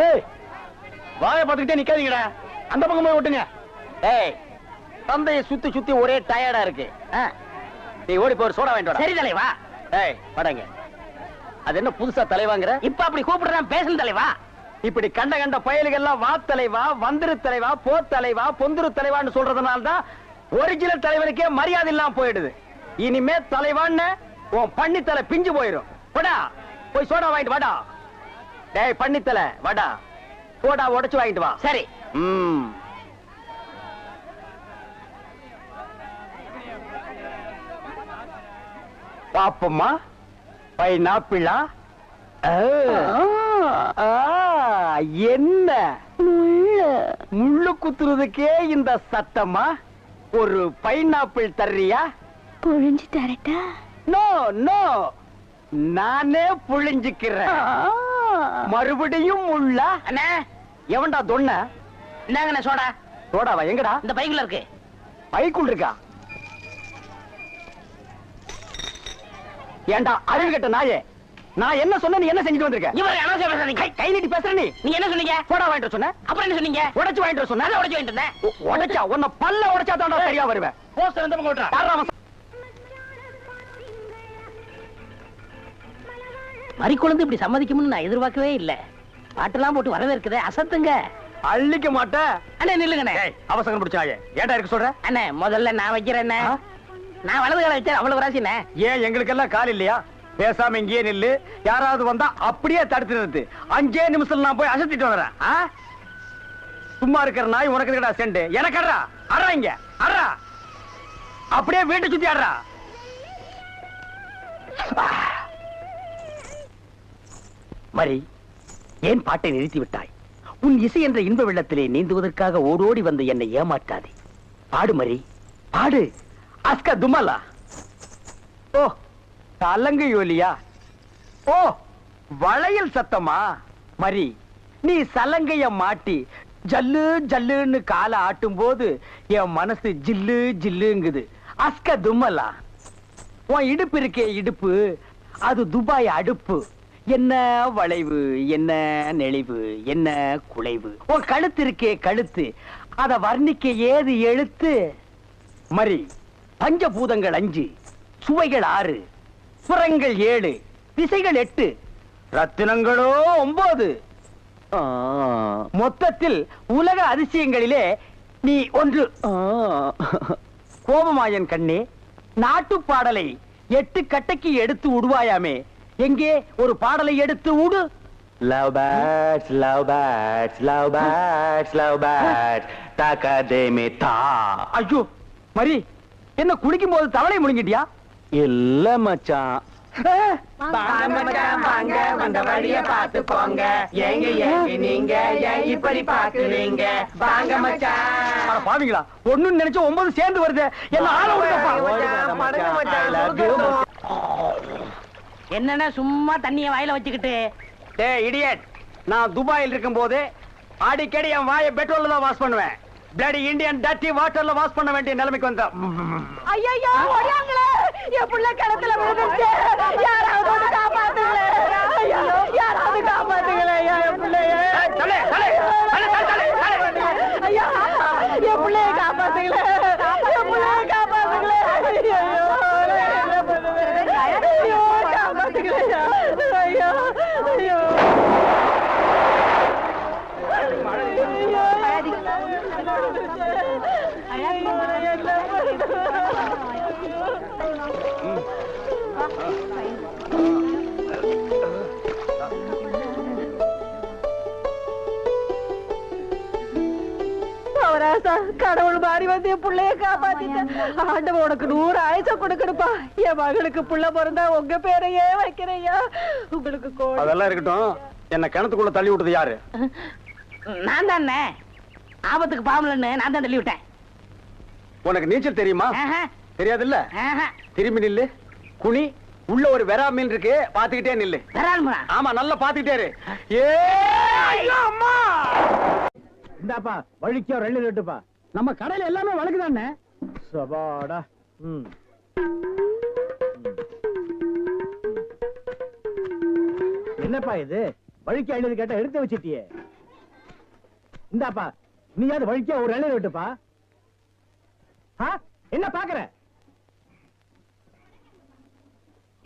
ஏய் வாய பார்த்துக்கிட்டே நிக்காதீங்கடா, அந்த பக்கம் போய் ஓட்டுங்க. ஏய் தந்தையை சுத்தி சுத்தி ஒரே டயர்டா இருக்கு. நீ ஓடி போய் சோடா வாங்கிட்டு வா. சரி தலைவா. ஏய் படங்க. அது என்ன புதுசா தலைவாங்கற? இப்ப அப்படி கூப்பிடுறான் பேசணும் தலைவா. இப்படி கண்ட கண்ட பயலுகள் எல்லாம் வா தலைவா, வந்திரு தலைவா, போ தலைவா, பொந்துரு தலைவான்னு சொல்றதுனால தான் ஒரிஜினல் தலைவனுக்கே மரியாதை இல்லாம போயிடுது. இனிமே தலைவான்னு உன் பண்ணித்தலை பிஞ்சு போயிடும். போடா போய் சோடா வாங்கிட்டு வாடா. டேய் பண்ணித்தலை வாடா, சோடா உடைச்சு வாங்கிட்டு வா. சரி. பாப்பம்மா பைனாப்பிளா? என்ன முள்ளு குத்துறதுக்கே இந்த சத்தமா? ஒரு பைனாப்பிள் தர்றியா? புழிஞ்சு தரட்டா? நோ நோ, நானே புழிஞ்சுக்கிறேன். மறுபடியும் முள்ள? அண்ணா எவன்டா தொன்ன? இந்தாங்கண்ணே சோடா. சோடாவா? எங்கடா? இந்த பைக்குள்ள இருக்கு. பைக்குள் இருக்கா? ஏண்டா அறிவு கட்ட நாயே, நான் என்ன சொன்ன நீ என்ன செஞ்சுட்டு வந்திருக்க? இவர் அனாவசியம் பேசுறீங்க. கை நீட்டி பேசுற நீ. நீங்க என்ன சொன்னீங்க? சோடா வாங்கிட்டு சொன்ன. அப்புறம் என்ன சொன்னீங்க? உடைச்சு வாங்கிட்டு சொன்ன. நான் உடைச்சு வாங்கிட்டு வந்தேன். உடைச்சா உன்னை பல்ல உடைச்சா தான்டா சரியா வருவேன். போஸ்டர் இந்த பக்கம் ஓட்டுறா. மறிக்குழந்து இப்படி சம்மதிக்கும்னு நான் எதிர்பார்க்கவே இல்ல. பாட்டெல்லாம் போட்டு வரவேற்குதே, அசத்துங்க. அள்ளிக்க மாட்டேன். அண்ணே நில்லுங்கண்ணே. அவசரம் பிடிச்சாயே ஏன்டா இருக்கு சொல்ற? அண்ணே முதல்ல நான் வைக்கிறேன். நான் வலது கால வச்சேன், அவ்வளவு ராசிண்ணே. ஏன் எங்களுக்கெல்லாம் கால் இல்லையா? பேசாம இங்கேயே நில்லு. யாராவது வந்தா அப்படியே தடுத்து நிறுத்து. 5 நிமிஷம் நான் போய் அசத்திட்டு வரேன். சும்மா இருக்கிற நாய் உனக்கு இருக்கடா செண்டு. எனக்கு அட்றா அட்றா, இங்க அட்றா. அப்படியே வீட்டை சுத்தி ஆடுறா. மரி, ஏன் பாட்டை நிறுத்தி விட்டாய்? உன் இசை என்ற இன்ப வெள்ளத்திலே நீந்துவதற்காக ஓடோடி வந்து என்னை ஏமாற்றாதே. பாடு மரி, பாடு. அஸ்கா துமலா. ஓ தலங்கு யோலியா? ஓ வளையல் சத்தமா? மரி, நீ சலங்கைய மாட்டி ஜல்லு ஜல்லுன்னு காலை ஆட்டும் போது என் மனசு ஜில்லு ஜில்லுங்குது. அஸ்க தும்மலா. உன் இடுப்பு இருக்கே இடுப்பு, அது துபாய் அடுப்பு. என்ன வளைவு, என்ன நெளிவு, என்ன குலைவு. உன் கழுத்து இருக்கே கழுத்து, அத வர்ணிக்க ஏது எழுத்து? மரி, பஞ்சபூதங்கள் 5, சுவைகள் 6, சுரங்கள் 7, திசைகள் 8, ரத்தினங்களோ 9. மொத்தத்தில் உலக அதிசயங்களிலே நீ ஒன்று. கோபமாயன் கண்ணே, நாட்டு பாடலை 8 கட்டைக்கு எடுத்து உடுவாயாமே, எங்கே ஒரு பாடலை எடுத்து உடு. Love birds, love birds, love birds, love birds, takademita. ஐயோ மரி, என்ன குளிக்கும் போது தவளை முழுங்கிட்டியா? இல்ல மச்சான். வாங்க மச்சான் வாங்க, வந்த வழிய பார்த்து போங்க. ஏங்க ஏங்க நீங்க ஏன் இப்படி பாக்குறீங்க? வாங்க மச்சான். பாவீங்களா, ஒண்ணுன்னு நினைச்சு 9 சேர்ந்து வருது. என்ன ஆள விடுங்கப்பா. என்னன்னா சும்மா தண்ணிய வாயில வச்சுக்கிட்டு? டேய் இடியட், நான் துபாயில் இருக்கும் போது அடிக்கடி என் வாயை பெட்ரோல்ல தான் வாஷ் பண்ணுவேன். பிளடி இந்தியன் டர்ட்டி வாட்டர்ல வாஷ் பண்ண வேண்டிய நிலைமைக்கு வந்தா. ஐயோ ஓடியாங்களே, என் புள்ள கிணத்துல விழுந்துச்சு. யாராவது வந்து காப்பாத்துங்களே. ஐயோ யாராவது காப்பாத்துங்களே. என் பிள்ளைய ஐயா, என் பிள்ளைய காப்பாத்துங்களே. என் பிள்ளைய காப்பாத்துங்களே. ஐயோ காப்பாத்துங்களே. ஐயோ ஐயோ கடவுள் மாறி வந்து என் பிள்ளைய காப்பாத்திட்டேன். ஆண்டவன் உனக்கு 100 ஆயுசம் கொடுக்கணுப்பா. என் மகளுக்கு புள்ள பிறந்தா உங்க பேரையே வைக்கிறையா. உங்களுக்கு அதெல்லாம் இருக்கட்டும். என்ன கிணத்துக்குள்ள தள்ளி விட்டது யாரு? நான் தானே. ஆபத்துக்கு பாவலன்னு நான் தான் தள்ளி விட்டேன். உனக்கு நீச்சல் தெரியுமா? தெரியாது இல்ல. திரும்பி நில்லு, குனி. உள்ள ஒரு வெரா மீன் இருக்கு, பாத்துக்கிட்டே நில்லு. ஆமா, நல்லா பாத்துக்கிட்டே இரு. இந்தாப்பா வழிக்கோ 2 லிட்டருப்பா. நம்ம கடையில எல்லாமே வழக்குதானே. சபாடா. என்னப்பா இது? வழிக்கு 50 கேட்டா எடுத்து வச்சிட்டியே. இந்தாப்பா நீயாவது வழிக்க ஒரு இலையில விட்டுப்பா. என்ன பாக்குற?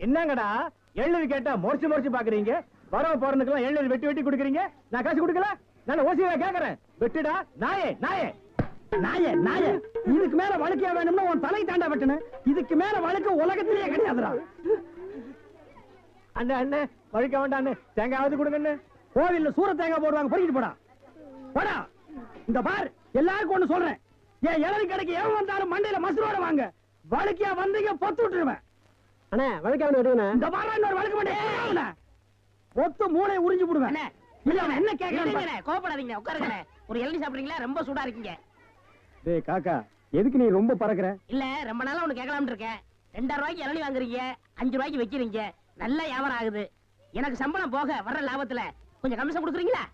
என்னங்கடா எள்ளு கேட்டா முறைச்சு முறைச்சு பாக்குறீங்க. வரவ போறதுக்கெல்லாம் எள்ளு வெட்டி வெட்டி கொடுக்குறீங்க. நான் காசு கொடுக்கல. நான் ஓசியா கேக்குறேன். வெட்டுடா நாயே நாயே நாயே நாயே. இதுக்கு மேல வழக்கியா வேணும்னா உன் தலை தாண்டா வெட்டணும். இதுக்கு மேல வழக்கு உலகத்திலேயே கிடையாதுடா. அண்ணே அண்ணே வழிக்க வேண்டாம் அண்ணே. தேங்காவது கொடுங்க. கோவில்ல சூர தேங்காய் போடுவாங்க. பொறிக்கிட்டு போடா போடா. இந்த பார் எல்லாருக்கும் ஒண்ணு சொல்றேன். என் இளவு கடைக்கு எவன் வந்தாலும் மண்டையில மசுரோட வாங்க. வழக்கியா வந்தீங்க பொத்து விட்டுருவேன். அண்ணே வழக்கா விடுங்க. இந்த பாரு இன்னொரு வழக்கு மாட்டேன். பொத்து மூளை உறிஞ்சு போடுவேன். என்ன கேக்குறீங்க? கோபப்படாதீங்க, உட்காருங்க. ஒரு இளநீ சாப்பிடுறீங்களா? ரொம்ப சூடா இருக்கீங்க. டேய் காக்கா எதுக்கு நீ ரொம்ப பறக்குற? இல்ல ரொம்ப நாளா ஒண்ணு கேட்கலாம்னு இருக்கேன். 2000 ரூபாய்க்கு இளநீ வாங்குறீங்க, 5 ரூபாய்க்கு வைக்கிறீங்க. நல்ல வியாபாரம் ஆகுது. எனக்கு சம்பளம் போக வர்ற லாபத்துல கொஞ்சம் கமிஷன் கொடுக்குறீங்களா?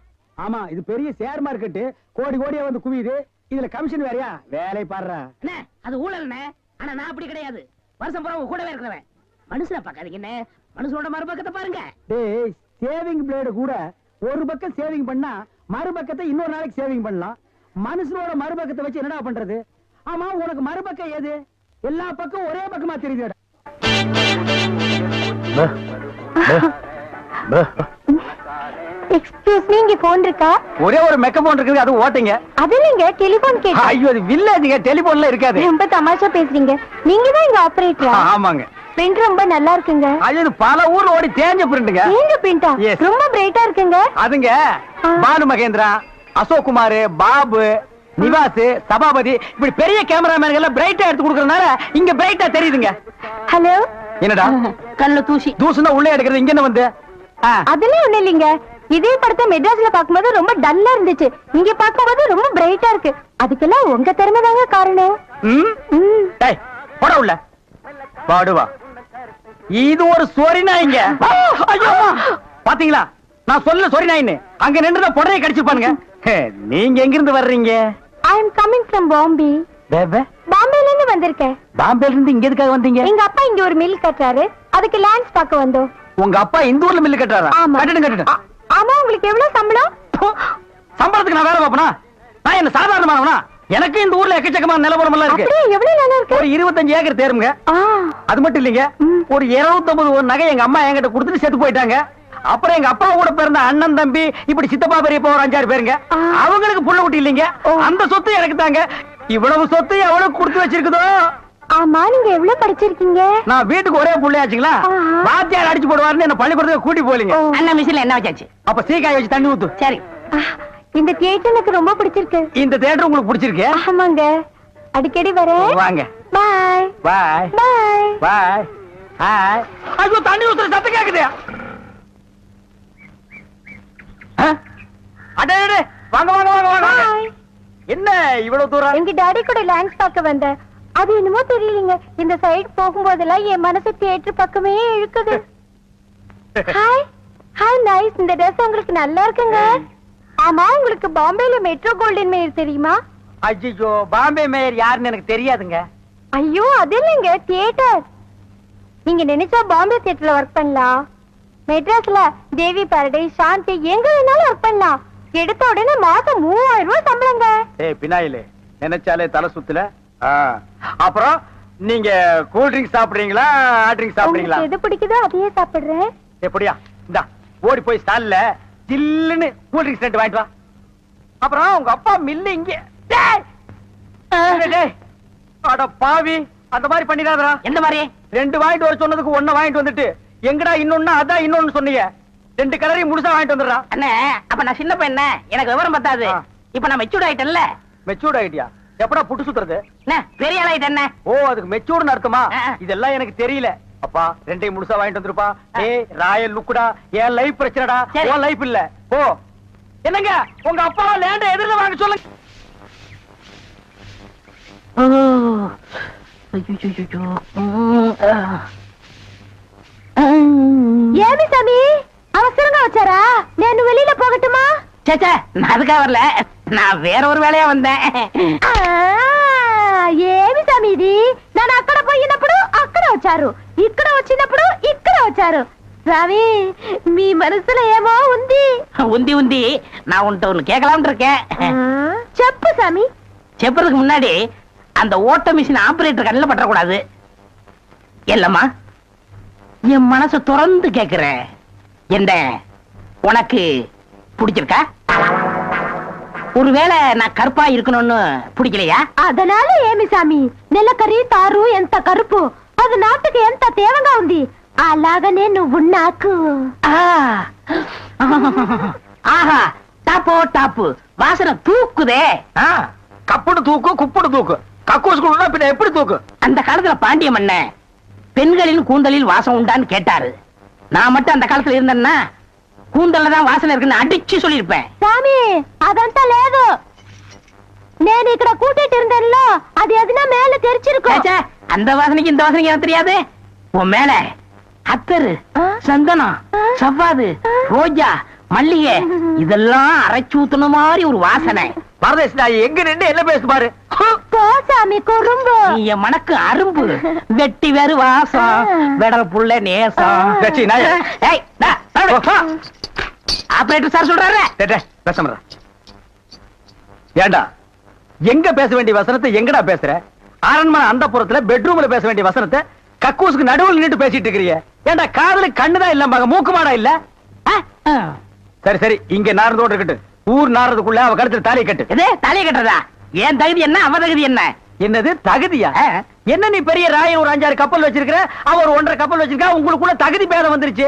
ஆமா இது பெரிய ஷேர் மார்க்கெட். கோடி கோடியா வந்து குவியுது. இதுல கமிஷன் வேறயா? வேலை பாடுறா. என்ன அது ஊழல்னே? ஆனா நான் அப்படி கிடையாது. வருஷம் பூரா கூடவே இருக்கிறவன். மனுஷனை பார்க்காதீங்க என்ன, மனுஷனோட மறுபக்கத்தை பாருங்க. டேய் சேவிங் பிளேடு கூட ஒரு பக்கம் சேவிங் பண்ணா மறுபக்கத்தை இன்னொரு நாளைக்கு சேவிங் பண்ணலாம். மனுஷனோட மறுபக்கத்தை வச்சு என்னடா பண்றது? ஆமா உனக்கு மறுபக்கம் ஏது? எல்லா பக்கம் ஒரே பக்கமா தெரியுது. எக்ஸ்கியூஸ் மீ, இங்க போன் இருக்கா? ஒரே ஒரு மெக்க போன் இருக்குது, அது ஓட்டுங்க. அது இல்லைங்க, டெலிபோன் கேட்டேன். ஐயோ அது வில்லேஜ்ங்க, டெலிபோன்ல இருக்காது. ரொம்ப தமாஷா பேசுறீங்க. நீங்க தான் இங்க ஆபரேட்டரா? ஆமாங்க. பிரிண்ட் ரொம்ப நல்லா இருக்குங்க. அது பல ஊர்ல ஓடி தேஞ்ச பிரிண்ட்ங்க. நீங்க பிரிண்டா? ரொம்ப பிரைட்டா இருக்குங்க. அதுங்க பாலு மகேந்திரா, அசோக் குமார், பாபு, நிவாஸ், சபாபதி இப்படி பெரிய கேமராமேன்கள் எல்லாம் பிரைட்டா எடுத்து கொடுக்கறதுனால இங்க பிரைட்டா தெரியுதுங்க. ஹலோ என்னடா கல்ல தூசி தூசுனா உள்ளே எடுக்கிறது, இங்க என்ன வந்து? அதெல்லாம் ஒண்ணு இல்லைங்க. இதே படத்தை மெட்ராஸ்ல பாக்கும்போது ரொம்ப டல்லா இருந்துச்சு. இங்க பாக்கும்போது ரொம்ப பிரைட்டா இருக்கு. அதுக்கெல்லாம் உங்க திறமை தாங்க காரணம். டேய் போடா உள்ள. பாடுவா. இது ஒரு சொரி நாய்ங்க. ஐயோ பாத்தீங்களா நான் சொல்ல சொரி நாயின்னு. அங்க நின்றுத புடரைய கடிச்சிருப்பானுங்க. நீங்க எங்க இருந்து வர்றீங்க? ஐ அம் கமிங் ஃப்ரம் பாம்பே. பாம்பேல இருந்து வந்திருக்கேன். பாம்பேல இருந்து இங்க எதுக்காக வந்தீங்க? எங்க அப்பா இங்க ஒரு மில் கட்டுறாரு, அதுக்கு லேண்ட்ஸ் பார்க்க வந்தோம். உங்க அப்பா இந்த ஊர்ல மில்லு கட்டுறாரா? கட்டிட்டு ஆமா. உங்களுக்கு எவ்வளவு சம்பளம்? சம்பளத்துக்கு நான் வேலை பார்ப்பனா? நான் என்ன சாதாரணமானவனா? எனக்கு இந்த ஊர்ல எக்கச்சக்கமான நிலவரம் எல்லாம் இருக்கு. அப்படியே எவ்வளவு நிலம் இருக்கு? ஒரு 25 ஏக்கர் தேருங்க. அது மட்டும் இல்லைங்க, ஒரு 250 நகை எங்க அம்மா என்கிட்ட கொடுத்துட்டு செத்து போயிட்டாங்க. அப்புறம் எங்க அப்பா கூட பிறந்த அண்ணன் தம்பி இப்படி சித்தப்பா பெரியப்பா ஒரு 5-6 பேருங்க. அவங்களுக்கு புள்ள குட்டி இல்லைங்க. அந்த சொத்து எனக்கு தாங்க. இவ்வளவு சொத்து எவ்வளவு கொடுத்து வச்சிருக்குதோ. ஆமா, நீங்க எவ்வளவு படிச்சிருக்கீங்க? நான் வீட்டுக்கு ஒரே புள்ளையாச்சுங்களா, வாத்தியார் அடிச்சு போடுவாருன்னு என்ன பள்ளிக்கூடத்துக்கு கூட்டி போலீங்க. அண்ணா மிஷின்ல என்ன வச்சாச்சு? அப்ப சீக்காய் வச்சு தண்ணி ஊத்து. சரி. இந்த தியேட்டர் எனக்கு ரொம்ப பிடிச்சிருக்கு. இந்த தியேட்டர் உங்களுக்கு பிடிச்சிருக்கு? ஆமாங்க, அடிக்கடி வரேன். வாங்க. பாய் பாய் பாய் பாய். ஹாய். ஐயோ தண்ணி ஊத்துற சத்தம் கேக்குது. அடே வாங்க வாங்க வாங்க வாங்க. என்ன இவ்வளவு தூரம்? எங்க டாடி கூட லேண்ட்ஸ் பார்க்க வந்தேன். அது என்னமோ தெரியலங்க, இந்த சைடு போகும்போதெல்லாம் என் மனசு தியேட்டர் பக்கமே இழுக்குது. Hi hi nice. இந்த ட்ரெஸ் உங்களுக்கு நல்லா இருக்குங்க. ஆமா, உங்களுக்கு பாம்பேல மெட்ரோ கோல்டன் மேயர் தெரியுமா? ஐயோ பாம்பே மேயர் யாருன்னு எனக்கு தெரியாதுங்க. ஐயோ அது இல்லைங்க, தியேட்டர். நீங்க நினைச்சா பாம்பே தியேட்டர்ல ஒர்க் பண்ணலாம். மெட்ராஸ்ல தேவி பாரடைஸ், சாந்தி எங்க வேணாலும் ஒர்க் பண்ணலாம். எடுத்த உடனே மாசம் 3000 ரூபாய் சம்பளங்க. ஏய் பினாயிலே, நினைச்சாலே தலை சுத்துல. அப்புறம் நீங்க கூல் ட்ரிங்க்ஸ் சாப்பிடுறீங்களா, ஹாட் ட்ரிங்க்ஸ் சாப்பிடுறீங்களா? எது பிடிக்குதோ அதையே சாப்பிடுறேன். எப்படியா இந்தா ஓடி போய் ஸ்டால்ல ஜில்லுன்னு கூல் ட்ரிங்க்ஸ் 2 வாங்கிட்டு வா. அப்புறம் உங்க அப்பா மில்லு இங்க. அட பாவி, அந்த மாதிரி பண்ணிடாதடா. எந்த மாதிரி? 2 வாங்கிட்டு வர சொன்னதுக்கு 1 வாங்கிட்டு வந்துட்டு எங்கடா இன்னொன்னு அதான் இன்னொன்னு சொன்னீங்க. 2 கலரையும் முழுசா வாங்கிட்டு வந்துடுறா. அண்ணே அப்ப நான் சின்ன பையன், எனக்கு விவரம் பத்தாது. இப்ப நான் மெச்சூர்ட் ஆயிட்டேன்ல. மெச்சூர்ட் ஆயிட்டியா? எப்படா புட்டு சுத்துறது? பெரிய ஆள் ஆயிட்டேன். ஓ அதுக்கு மெச்சூர்னு அர்த்தமா? இதெல்லாம் எனக்கு தெரியல. அப்பா 2 முழுசா வாங்கிட்டு வந்துருப்பா. ஏய் ராயல் லுக்குடா. என் லைஃப் பிரச்சனைடா, உன் லைஃப் இல்ல. போ. என்னங்க உங்க அப்பா லேண்ட எதிரில வாங்க சொல்லுங்க. ஏவி சாமி அவசரங்க வச்சாரா? நான் வெளியில போகட்டுமா? சேச்சே நான் அதுக்காக வரல, நான் வேற ஒரு வேலையா வந்தேன். ఏమి సమీది నన్ను అక్కడ పోయినప్పుడు అక్కడ వచ్చారు, ఇక్కడ వచ్చినప్పుడు ఇక్కడ వచ్చారు. ரவி మీ మనసులో ఏమో ఉంది உந்தி உந்தி நான் உன்கிட்ட ஒண்ணு கேட்கலாம்னு இருக்கேன். చెప్పు சாமி. செப்பறதுக்கு முன்னாடி அந்த ஓட்ட மிஷின் ஆபரேட்டர் கண்ணில் பற்றக்கூடாது. இல்லம்மா, என் மனசை திறந்து கேக்குறேன். என்ன உனக்கு பிடிச்சிருக்கா? ஒருவேளை நான் கருப்பா இருக்கணும்னு பிடிக்கலையா? அதனால ఏమి సామి, నెలకరి తారు ఎంత కరుపు అది నాటుకి ఎంత తేవగా ఉంది. అలాగనే నువ్వు నాకు. ஆஹா, டாப்போ டாப்பு, வாசனை தூக்குதே. கப்புடு தூக்கு, குப்புடு தூக்கு, கக்கூசுக்குள்ள பின்ன எப்படி தூக்கு? அந்த காலத்துல பாண்டிய மன்னன் பெண்களின் கூந்தலில் வாசம் உண்டான்னு கேட்டாரு. நான் மட்டும் அந்த காலத்துல இருந்தேன்னா கூந்தல்ல தான் வாசனை இருக்குன்னு அடிச்சு சொல்லிருப்பேன். சாமி అదంతా లేదు, నేను ఇక్కడ కూటిட்டு இருந்தேன்ல அது எதுனா மேல தெரிச்சிருக்கும். அந்த வாசனைக்கு இந்த வாசனைக்கு எனக்கு தெரியாது. உன் மேல அத்தரு, சந்தனம், சவ்வாது, ரோஜா, மல்லிகை இதெல்லாம் அரைச்சு ஊத்துன மாதிரி ஒரு வாசனை. பரதேசி நாய் எங்க நின்று என்ன பேசு பாரு. போ சாமி குறும்பு. நீ என் மனக்கு அரும்பு, வெட்டி வேறு வாசம், வெடல் புள்ள நேசம். ஆபரேட்டர் சார் சொல்றாரு. பேச ஏண்டா எங்க பேச வேண்டிய வசனத்தை எங்கடா பேசுற? அரண்மனை அந்த புறத்துல பெட்ரூம்ல பேச வேண்டிய வசனத்தை கக்கூசுக்கு நடுவில் நின்று பேசிட்டு இருக்கிறீங்க. ஏண்டா காதுல கண்ணுதான் இல்ல, மூக்கு மாடா இல்ல? சரி சரி, இங்க நாரதோடு இருக்கட்டும், ஊர் நாரதுக்குள்ள அவ கழுத்துல தாலியை கட்டு. எது தாலியை கட்டுறதா? ஏன் தகுதி என்ன, அவ தகுதி என்ன? என்னது தகுதியா? என்ன நீ பெரிய ராயன் ஒரு 5-6 கப்பல் வச்சிருக்கிற, அவர் 1.5 கப்பல் வச்சிருக்கா, உங்களுக்குள்ள தகுதி பேதம் வந்துருச்சு.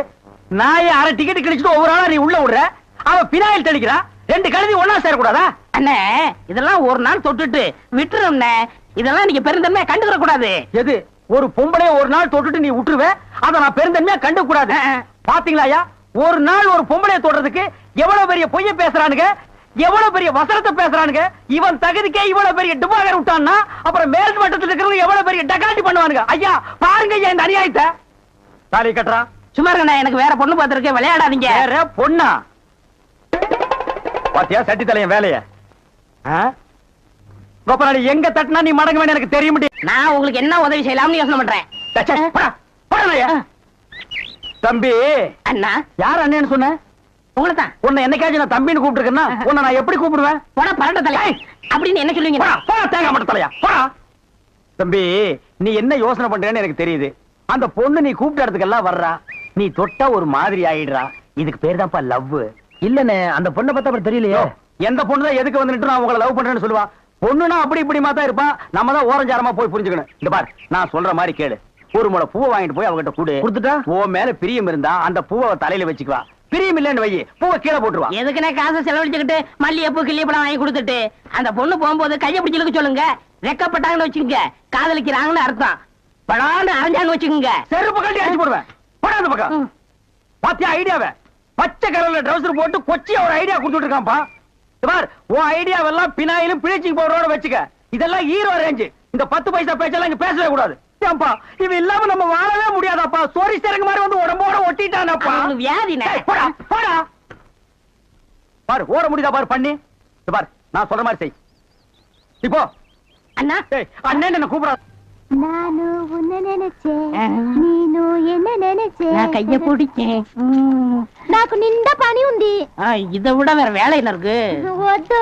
நாய அரை டிக்கெட் கிழிச்சிட்டு ஒவ்வொரு ஆளா நீ உள்ள விடுற, அவ பினாயில் தெளிக்கிறா. 2 கழுதி ஒன்னா சேரக்கூடாதா? அண்ணே, இதெல்லாம் ஒரு நாள் தொட்டுட்டு விட்டுரும். இதெல்லாம் நீங்க பெருந்தன்மையா கண்டுக்கிற கூடாது. எது ஒரு பொம்பளைய ஒரு நாள் தொட்டுட்டு நீ விட்டுருவே, அத நான் பெருந்தன்மையா கண்டுக்க கூடாது. பாத்தீங்களா, ஒரு நாள் ஒரு பொம்பளைய தொடுறதுக்கு எவ்வளவு பெரிய பொய்ய பேசுறானுங்க, எவ்வளவு பெரிய வசனத்தை பேசுறானுங்க. இவன் தகுதிக்கே இவ்வளவு பெரிய டிபாகர் விட்டான்னா அப்புறம் மேல் மட்டத்தில் இருக்கிறவங்க எவ்வளவு பெரிய டகாட்டி பண்ணுவானுங்க. ஐயா பாருங்க ஐயா இந்த அநியாயத்தை. தாலி கட்டுறா. சும்மா இருக்கண்ணா, எனக்கு வேற பொண்ணு பார்த்திருக்கேன், விளையாடாதீங்க. வேற பொண்ணா? பாத்தியா சட்டி தலையன் வேலைய? கோபாலி எங்க தட்டினா நீ மடங்க வேணும் எனக்கு தெரிய முடியும். நான் உங்களுக்கு என்ன உதவி செய்யலாம்னு யோசனை பண்றேன். தம்பி. அண்ணா. யார் அண்ணன்னு சொன்ன? உங்களை தான். உன்னை என்னைக்காச்சும் நான் தம்பின்னு கூப்பிட்டுருக்கேன்னா உன்னை நான் எப்படி கூப்பிடுவேன்? போடா பரட்ட தலையா அப்படின்னு என்ன சொல்லுவீங்க? போடா தேங்காய் மட்டும் தலையா போடா. தம்பி நீ என்ன யோசனை பண்றேன்னு எனக்கு தெரியுது. அந்த பொண்ணு நீ கூப்பிட்ட இடத்துக்கெல்லாம் வர்றா, நீ தொட்டா ஒரு மாதிரி ஆயிடுறா. இதுக்கு பேர் தான்ப்பா லவ். இல்லன்னு அந்த பொண்ணை பார்த்தா அப்புறம் தெரியலையோ. எந்த பொண்ணு தான் எதுக்கு வந்துட்டு நான் உங்களை லவ் பண்றேன்னு சொல்லுவா. பொண்ணுனா அப்படி இப்படிமா தான் இருப்பா. நம்ம தான் ஓரஞ்சாரமா போய் புரிஞ்சுக்கணும். இந்த பார், நான் சொல்ற மாதிரி கேளு. ஒரு முளை பூவை வாங்கிட்டு போய் அவகிட்ட கொடுத்துட்டா உன் மேல பிரியம் இருந்தா அந்த பூவை தலையில வச்சுக்குவா. பிரியம் இல்லன்னு வை, பூவை கீழே போட்டுருவா. எதுக்குன்னா காசை செலவழிச்சுக்கிட்டு மல்லிகைப்பூ கிள்ளிப்பழம் வாங்கி கொடுத்துட்டு அந்த பொண்ணு போகும்போது கையை பிடிச்சிருக்க சொல்லுங்க. ரெக்கப்பட்டாங்கன்னு வச்சுக்கோங்க, காதலிக்கிறாங்கன்னு அர்த்தம். படான்னு அரைஞ்சான்னு வச்சுக்கோங்க, செருப்பு கட்டி அடிச்சு போடுவேன். படாத பக்கம் பாத்தியா ஐடியாவை? பச்சை கலர்ல ட்ரவுசர் போட்டு கொச்சியா ஒரு ஐடியா கொடுத்துட்டு இருக்கான்ப்பா. உன் ஐடியாவெல்லாம் பினாயிலும் பிளீச்சிங் பவுடரோட வச்சுக்க. இதெல்லாம் ஹீரோ ரேஞ்சு. இந்த 10 பைசா பேச்செல்லாம் இங்க பேசவே கூடாது. இவ இல்லாம நம்ம வாழவே முடியாதாப்பா. சோரி சேரங்க மாதிரி வந்து உடம்போட ஒட்டிட்டானப்பா. வியாதி போடா போடா. பாரு ஓட முடியுதா பாரு பண்ணி. பாரு நான் சொல்ற மாதிரி செய். இப்போ அண்ணா அண்ணன் என்ன கூப்பிடா. நானு உன்னை நினைச்சேன், நீனு என்ன நினைச்சேன். நான் கைய பிடிச்சேன். నాకు నిండా పని ఉంది. இதை விட வேற வேலை என்ன இருக்கு? వద్దు.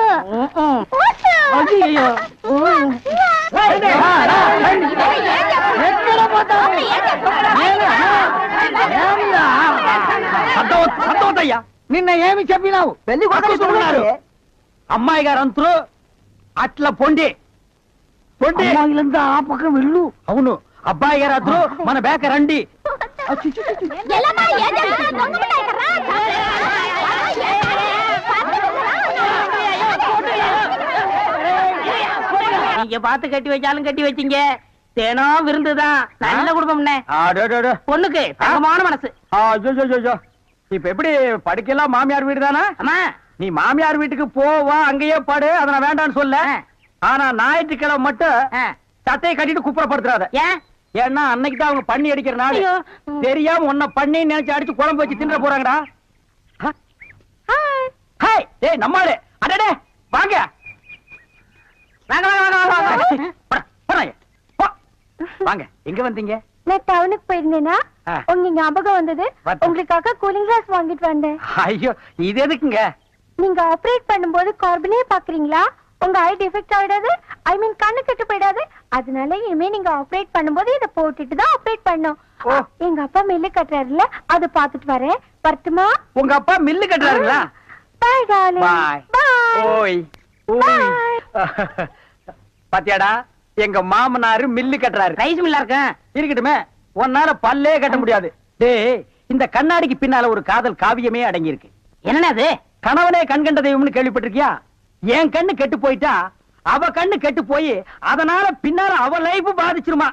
ஐயோ సంతోషయ్యా నిన్న ఏమి చెప్పినావు? పెళ్లి కొడుకున్నారు అమ్మాయి గారు అంతరు అట్లా పొండి పొండి ఆ పక్క వెళ్ళు. అవును అబ్బాయి గారు అద్దరు మన బేక రండి. நீங்க பார்த்து கட்டி வச்சாலும் கட்டி வச்சீங்க, தேனோ விருந்துதான். நல்ல குடும்பம் பொண்ணுக்கு தங்கமான மனசு. இப்ப எப்படி படிக்கலாம்? மாமியார் வீடு தானே? ஆமா. நீ மாமியார் வீட்டுக்கு போவா, அங்கேயே படு, அதை நான் வேண்டான்னு சொல்ல. ஆனா ஞாயிற்றுக்கிழமை மட்டும் சட்டையை கட்டிட்டு குப்புறப்படுத்துறாத. ஏன்? ஏன்னா அன்னைக்கு தான் அவங்க பண்ணி அடிக்கிற நாள். தெரியாம உன்னை பண்ணி நினைச்சு அடிச்சு குழம்பு வச்சு தின்ற போறாங்கடா. ஹாய் ஏய் நம்மாளே அடடே வாங்க வாங்க வாங்க வாங்க வாங்க. எங்க வந்தீங்க? நான் டவுனுக்கு போயிருந்தேனா, உங்க ஞாபகம் வந்தது. உங்களுக்காக கூலிங் கிளாஸ் வாங்கிட்டு வந்தேன். ஐயோ இது எதுக்குங்க? நீங்க ஆபரேட் பண்ணும்போது கார்பனே பாக்குறீங்களா? உங்க ஐ டிஃபெக்ட் ஆயிடாது, ஐ மீன் கண்ணு கெட்டு போயிடாது. அதனால இனிமே நீங்க ஆபரேட் பண்ணும்போது இத போட்டுட்டு தான் ஆபரேட் பண்ணும். எங்க அப்பா மில்லு கட்டுறாருல, அது பாத்துட்டு வரேன். வரட்டுமா? உங்க அப்பா மில்லு கட்டுறாருங்களா? Bye darling. பை. ஓய் ஓய். பாத்தியாடா, எங்க மாமனாரு மில்லு கட்டுறாரு. ரைஸ் மில்லா இருக்க இருக்கட்டுமே, உன்னால பல்லே கட்ட முடியாது. டேய், இந்த கண்ணாடிக்கு பின்னால ஒரு காதல் காவியமே அடங்கி இருக்கு. என்னன்னா அது? கணவனே கண் கண்ட தெய்வம்னு கேள்விப்பட்டிருக்கியா? என் கண்ணு கெட்டு போயிட்டா அவ கண்ணு கெட்டு போய் அதனால பின்னால அவ லைஃப் பாதிச்சிருமா.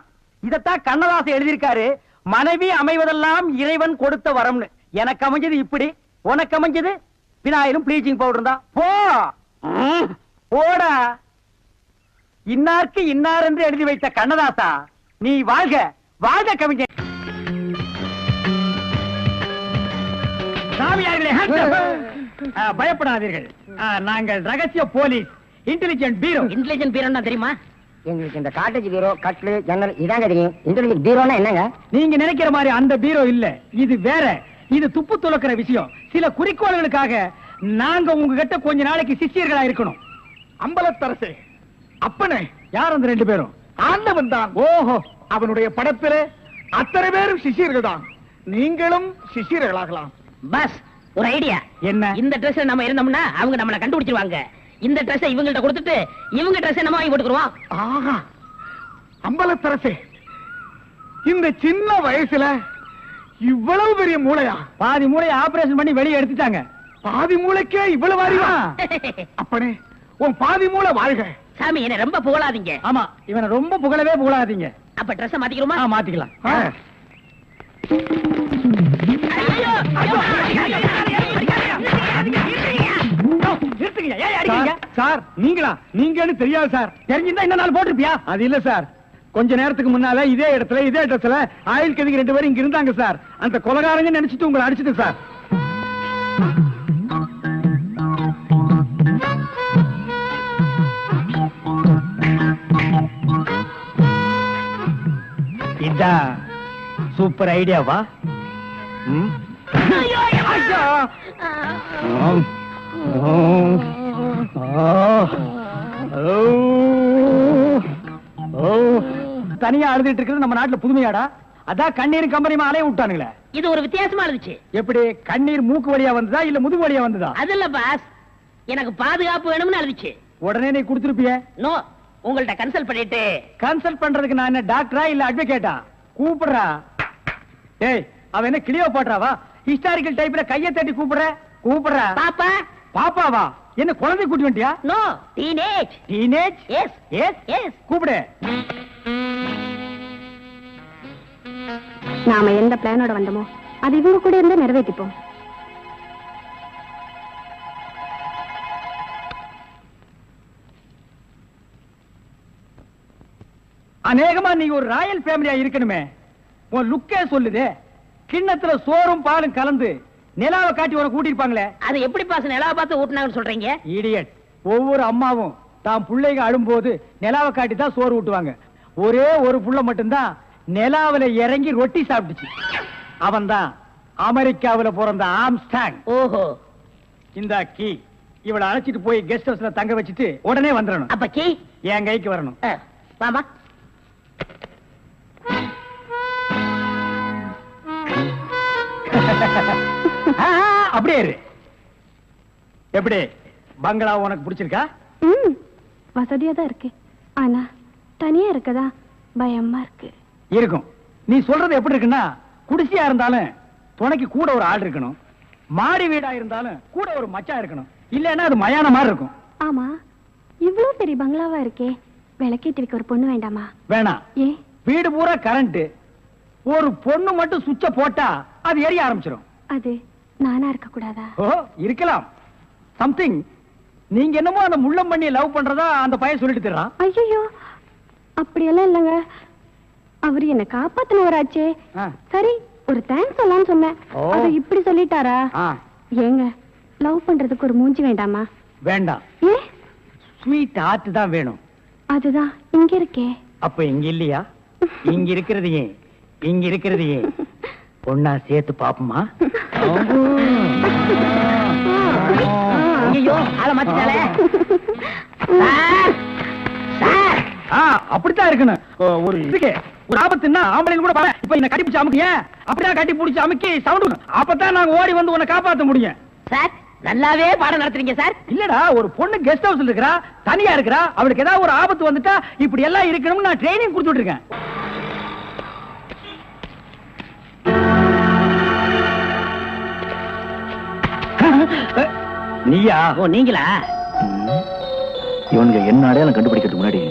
இதத்தான் கண்ணதாசன் எழுதியிருக்காரு. மனைவி அமைவதெல்லாம் இறைவன் கொடுத்த வரம்னு. எனக்கு அமைஞ்சது இப்படி, உனக்கு அமைஞ்சது பினாயிலும் ப்ளீச்சிங் பவுடர் தான். போ போடா. இன்னாருக்கு இன்னார் என்று எழுதி வைத்த கண்ணதாசா, நீ வாழ்க வாழ்க கவிஞர். சாமியார்களே, பயப்படாதீர்கள். நாங்கள் ரகசிய போலீஸ், இன்டெலிஜென்ட் பீரோ. இன்டெலிஜென்ட் பீரோன்னா தெரியுமா? எங்களுக்கு இந்த காட்டேஜ் பீரோ, கட்லு, ஜன்னல் இதாங்க தெரியும். இன்டெலிஜென்ட் பீரோனா என்னங்க? நீங்க நினைக்கிற மாதிரி அந்த பீரோ இல்ல, இது வேற. இது துப்பு துளக்கிற விஷயம். சில குறிக்கோள்களுக்காக நாங்க உங்ககிட்ட கொஞ்ச நாளைக்கு சிஷ்யர்களா இருக்கணும். அம்பலத்தரசே, அப்பனே, யார் அந்த 2 பேரும்? ஆண்டவன் தான். ஓஹோ, அவனுடைய படத்திலே அத்தனை பேரும் சிஷியர்கள் தான். நீங்களும் சிஷியர்களாகலாம். பஸ் ஒரு ஐடியா. என்ன? இந்த ட்ரெஸ் நம்ம இருந்தோம்னா அவங்க நம்மள கண்டுபிடிச்சிருவாங்க. இந்த ட்ரெஸ் இவங்கள்ட்ட கொடுத்துட்டு இவங்க ட்ரெஸ் நம்ம வாங்கி போட்டுக்குறோம். ஆஹா, அம்பலத்தரசே, இந்த சின்ன வயசுல இவ்வளவு பெரிய மூளையா? பாதி மூளையை ஆபரேஷன் பண்ணி வெளியே எடுத்துட்டாங்க. பாதி மூளைக்கே இவ்வளவு அறிவா? அப்பனே, உன் பாதி மூளை வாழ்க. சாமி என்ன ரொம்ப புகழாதீங்க. ஆமா, இவனை ரொம்ப புகழவே புகழாதீங்க. அப்ப ட்ரெஸ் மாத்திக்கிறோமா? மாத்திக்கலாம். சார், நீங்களா? நீங்கன்னு தெரியாது சார். தெரிஞ்சிருந்தா இந்த நாள் போட்டிருப்பியா? அது இல்ல சார், கொஞ்ச நேரத்துக்கு முன்னால இதே இடத்துல இதே இடத்துல ஆயுள் கதிக்கு 2 பேரும் இங்க இருந்தாங்க சார். அந்த கொலகாரங்க நினைச்சிட்டு உங்களை அடிச்சிட்டு சார். இதான் சூப்பர் ஐடியாவா? தனியா அழுதுட்டு இருக்கிறது நம்ம நாட்டுல புதுமையாடா? அதான் கண்ணீர் கம்பெனி அலைய விட்டானுங்களே. இது ஒரு வித்தியாசமா இருந்துச்சு. எப்படி? கண்ணீர் மூக்கு வழியா வந்ததா இல்ல முதுகு வழியா வந்ததா? அது இல்ல பாஸ், எனக்கு பாதுகாப்பு வேணும்னு அழுதுச்சு. உடனே நீ கொடுத்துருப்பிய? நோ, உங்கள்ட்ட கன்சல்ட் பண்ணிட்டு. கன்சல்ட் பண்றதுக்கு நான் என்ன டாக்டரா இல்ல அட்வொகேட்டா? கூப்பிடுறா. ஏய், அவன் என்ன கிளியோபாட்ராவா? ஹிஸ்டாரிக்கல் டைப்ல கையை தட்டி கூப்பிடுற? கூப்பிடுறா. பாப்பா. பாப்பாவா? என்ன குழந்தை கூட்டி வந்துட்டியா? No, teenage. Teenage? Yes yes yes. கூப்பிடு. நாம எந்த பிளானோட வந்தோமோ அது இவங்க கூட இருந்து நிறைவேற்றிப்போம். அநேகமா நீ ஒரு ராயல் ஃபேமிலியா இருக்கணுமே. உன் லுக்கே சொல்லுதே. கிண்ணத்துல சோறும் பாலும் கலந்து நிலாவை காட்டி உனக்கு கூட்டிருப்பாங்களே. அது எப்படி பாஸ் நிலாவை பார்த்து ஊட்டினாங்கன்னு சொல்றீங்க? இடியட். ஒவ்வொரு அம்மாவும் தான் பிள்ளைங்க அழும்போது நிலாவை காட்டி தான் சோறு ஊட்டுவாங்க. ஒரே ஒரு புள்ள மட்டும்தான் நிலாவில இறங்கி ரொட்டி சாப்பிட்டுச்சு. அவன் தான் அமெரிக்காவில பிறந்த ஆம்ஸ்டாங். ஓஹோ. இந்த கீ இவளை அழைச்சிட்டு போய் கெஸ்ட் ஹவுஸ்ல தங்க வச்சுட்டு உடனே வந்துடணும். அப்ப கீ என் கைக்கு வரணும். வாமா. அப்படியே இரு. எப்படி பங்களா உனக்கு பிடிச்சிருக்கா? வசதியா தான் இருக்கு, ஆனா தனியா இருக்கதா பயமா இருக்கு. இருக்கும். நீ சொல்றது எப்படி இருக்குன்னா, குடிசையா இருந்தாலும் துணைக்கு கூட ஒரு ஆள் இருக்கணும், மாடி வீடா இருந்தாலும் கூட ஒரு மச்சான் இருக்கணும். இல்லன்னா அது மயான மாதிரி இருக்கும். ஆமா, இவ்வளவு பெரிய பங்களாவா இருக்கே, விளக்கேத்தி வைக்க ஒரு பொண்ணு வேண்டாமா? வேணாம். ஏன்? வீடு பூரா கரண்ட், ஒரு பொண்ணு மட்டும் சுவிட்ச போட்டா அது எரிய ஆரம்பிச்சிடும். அது நானா இருக்க கூடாதா? ஓ, இருக்கலாம். சம்திங். நீங்க என்னமோ அந்த முள்ளம் பண்ணி லவ் பண்றதா அந்த பையன் சொல்லிட்டு தர்றான். ஐயோ, அப்படியெல்லாம் இல்லங்க. அவரு என்ன காப்பாத்தினவராச்சே. சரி, ஒரு தேங்க்ஸ் சொல்லலாம்னு சொன்னேன். அத இப்படி சொல்லிட்டாரா? ஏங்க, லவ் பண்றதுக்கு ஒரு மூஞ்சி வேண்டாமா? வேண்டாம். ஏ? ஸ்வீட் ஹார்ட் தான் வேணும். அதுதான் இங்க இருக்கே. அப்ப இங்க இல்லையா? இங்க இருக்கிறது ஏன்? இங்க இருக்கிறது ஏன்? பொண்ணா சேர்த்து பாப்போமா? ஐயோ ஆளை மாத்திட்டாளே. அப்படித்தான் இருக்கணும். ஒரு இதுக்கு ஒரு ஆபத்துன்னா ஆம்பளைங்க கூட பாரு. இப்ப என்ன கட்டி பிடிச்சு அமுக்கிய அப்படியே கட்டி பிடிச்சு அமுக்கி சவுண்ட் அப்பதான் நாங்க ஓடி வந்து உன்னை காப்பாத்த முடியும். சார் நல்லாவே பாடம் நடத்துறீங்க சார். இல்லடா ஒரு பொண்ணு கெஸ்ட் ஹவுஸ்ல இருக்கறா, தனியா இருக்கறா, அவளுக்கு ஏதாவது ஒரு ஆபத்து வந்துட்டா இப்படி எல்லாம் இருக்கணும்னு நான் ட்ரைனிங் கொடுத்துட்டு இருக்கேன். நீயா? ஓ நீங்களா? இவனுங்க என்ன அடையாளம் கண்டுபிடிக்கிறதுக்கு முன்னாடி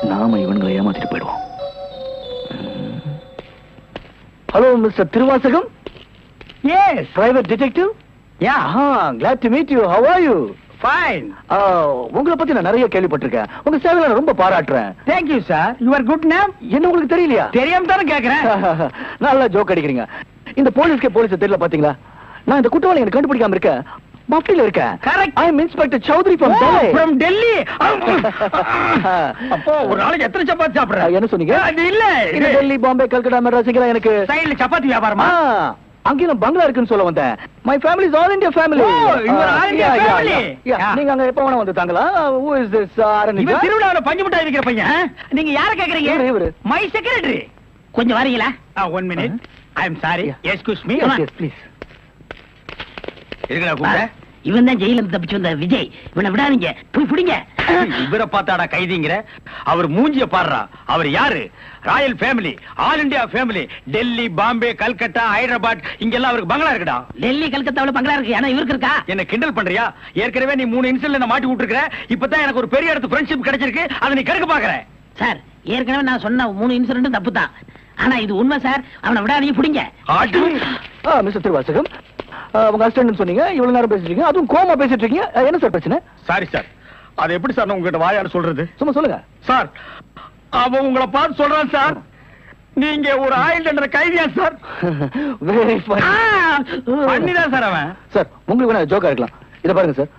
நாம இவனுங்களை ஏமாத்திட்டு போயிடுவோம். Hello mister Thiruvasagam. Yes, private detective. Yeah, glad to meet you. How are you? Fine. உங்களை பத்தி நான் நிறைய கேள்விப்பட்டிருக்கேன். உங்க சேவையை நான் ரொம்ப பாராட்டுறேன். Thank you sir. Your good name? என்ன உங்களுக்கு தெரியலையா? தெரியாம தானே கேக்குறேன். நல்லா ஜோக் அடிக்கிறீங்க. இந்த போலீஸ் தெரியல பாத்தீங்களா? நான் இந்த குற்றவாளி எனக்கு கண்டுபிடிக்காம இருக்கேன். மஃப்டில இருக்கேன். Correct. I am Inspector Chowdhury from Delhi. From Delhi. அப்போ ஒரு நாளைக்கு எத்தனை சப்பாத்தி சாப்பிடுற? என்ன சொன்னீங்க? அது இல்ல. இந்த டெல்லி, பாம்பே, கல்கட்டா, மெட்ராஸ் இங்கலாம் எனக்கு சைடுல சப்பாத்தி வியாபாரமா? அங்கேயும் பங்களா இருக்குன்னு சொல்ல வந்தேன். My family is all India family. Oh, you are all India family. நீங்க அங்க எப்ப வேணா வந்து தாங்களா? Who is this? இவன் திருவிழாவுல பஞ்சு மிட்டாய் இருக்கிற பையன். நீங்க யார கேக்குறீங்க? இவரு. My secretary. கொஞ்சம் வரீங்களா? 1 minute. I am sorry. Excuse me. Yes, please. இருக்கடா கூப்பிட. இவன் தான் ஜெயில இருந்து தப்பிச்சு வந்த விஜய். இவனை விடாதீங்க, போய் பிடிங்க. இவரை பார்த்தாடா கைதிங்கிற? அவர் மூஞ்சிய பாடுறா. அவர் யாரு? Royal family, all India family. Delhi, Bombay, Calcutta, Hyderabad இங்கெல்லாம் அவருக்கு பங்களா இருக்குடா. டெல்லி கல்கத்தாவுல பங்களா இருக்கு, ஆனா இவருக்கு இருக்கா? என்ன கிண்டல் பண்றியா? ஏற்கனவே நீ 3 இன்சிடென்ட்ல நான் மாட்டி விட்டுருக்க. இப்பதான் எனக்கு ஒரு பெரிய இடத்து ஃப்ரெண்ட்ஷிப் கிடைச்சிருக்கு. அதை நீ கெடுக்க பாக்குற. சார் ஏற்கனவே நான் சொன்ன 3 இன்சிடென்ட் தப்பு தான். ஆனா இது உண்மை சார். அவனை விடாதீங்க, பிடிங்க. மிஸ்டர் திருவாசகம், உங்க அசிஸ்டன்ட் சொன்னீங்க, இவ்வளவு நேரம் பேசிட்டு இருக்கீங்க, அதுவும் கோமா பேசிட்டு இருக்கீங்க. என்ன சார் பிரச்சனை? Sorry sir. அது எப்படி சார் நான் உங்ககிட்ட வாயால சொல்றது? சும்மா சொல்லுங்க சார். அவன் உங்களை பார்த்து சொல்றான் சார், நீங்க ஒரு ஆயில் டெண்டர் கைதியா சார்? Very funny. பண்ணிதான் சார் அவன். சார் உங்களுக்கு வேணா ஜோக்கா இருக்கலாம். இத பாருங்க சார்,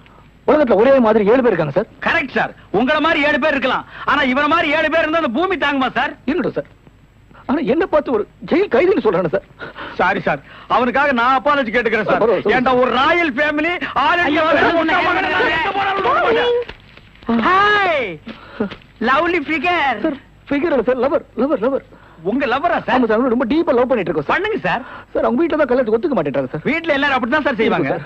உலகத்துல ஒரே மாதிரி 7 பேர் இருக்காங்க சார். Correct sir. உங்களை மாதிரி 7 பேர் இருக்கலாம், ஆனா இவன மாதிரி 7 பேர் இருந்தா அந்த பூமி தாங்குமா சார்? இருக்கட்டும் சார், ஆனா என்ன பார்த்து ஒரு ஜெயில் கைதின்னு சொல்றானே சார். சாரி சார், அவனுக்காக நான் அப்பாலஜி கேட்டுக்கிறேன் சார். பரவாயில்ல. ஏன்டா ஒரு Royal family, all India hi lovely figure. Sir figure இல்ல சார், லவர் லவர் லவர். உங்க லவ்வரா ஆமா சார்? சார், ரொம்ப டீப்பா லவ் பண்ணிட்டு இருக்கோம் சார். பண்ணுங்க சார். சார் அவங்க வீட்ல தான் கல்யாணத்துக்கு ஒத்துக்க மாட்டேன்றாங்க சார். வீட்ல எல்லாரும் அப்படிதான் சார் செய்வாங்க. சார்.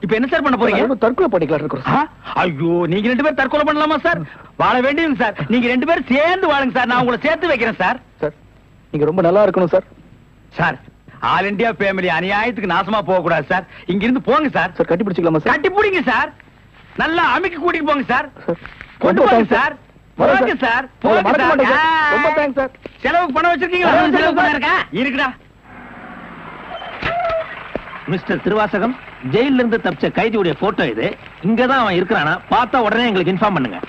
இப்போ என்ன சார் பண்ண போறீங்க? நாங்க தற்கொலை பண்ணிக்கலாம் இருக்கோம் சார். ஐயோ, நீங்க 2 பேரும் தற்கொலை பண்ணலாமா சார்? வாழ வேண்டியது சார். நீங்க 2 பேரும் சேர்ந்து வாழுங்க சார். நான் உங்களை சேர்த்து வைக்கிறேன் சார். சார் நீங்க ரொம்ப நல்லா இருக்கணும் sir. Sir all India family அநியாயத்துக்கு நாசமா போக கூடாது சார். இங்க இருந்து போங்க சார். சார் கட்டி பிடிச்சிக்கலாமா சார்? கட்டி பிடிங்க சார். நல்லா அமுக்கி கூட்டிட்டு போங்க சார். சார் கொண்டு ரொம்ப போங்க thanks சார். வரேன் போங்க சார். உங்களை போங்க மறக்க மாட்டேன் சார். சார். ரொம்ப தேங்க்ஸ் சார். செலவுக்கு பணம் வச்சிருக்கீங்களா? செலவுக்கு பணம் இருக்கா? இருக்குடா. மிஸ்டர் திருவாசகம், ஜெயில இருந்து தப்பிச்ச கைதியுடைய போட்டோ இது. இங்கதான் அவன் இருக்கிறானா பார்த்தா உடனே எங்களுக்கு இன்ஃபார்ம் பண்ணுங்க.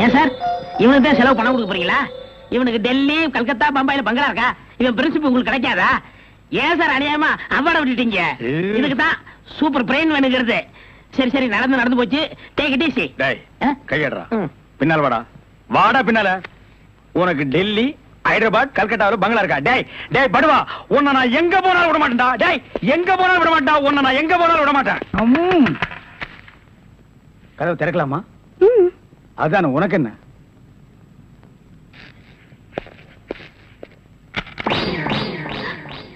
ஏன் சார் இவனுக்கு தான் செலவு பணம் கொடுக்க போறீங்களா? இவனுக்கு டெல்லி, கல்கத்தா, பம்பாயில பங்களா இருக்கா? இவன் பிரின்சிபல் உங்களுக்கு கிடைக்காதா? ஏன் சார் அநியாயமா அவார்ட விட்டுட்டீங்க? இதுக்கு தான் சூப்பர் பிரெயின் வேணுங்கிறது. சரி சரி, நடந்து போச்சு. Take it easy. டேய் கையடா. பின்னால வாடா. வாடா பின்னால. உனக்கு டெல்லி, ஹைதராபாத், கல்கட்டாவில் பங்களா இருக்கா? டேய் டேய் படுவா, உன்னை நான் எங்க போனாலும் விட மாட்டேன்டா. டேய் எங்க போனாலும் விட மாட்டா. உன்னை நான் எங்க போனாலும் விட மாட்டேன். கதவு திறக்கலாமா? அதான உனக்கு என்ன?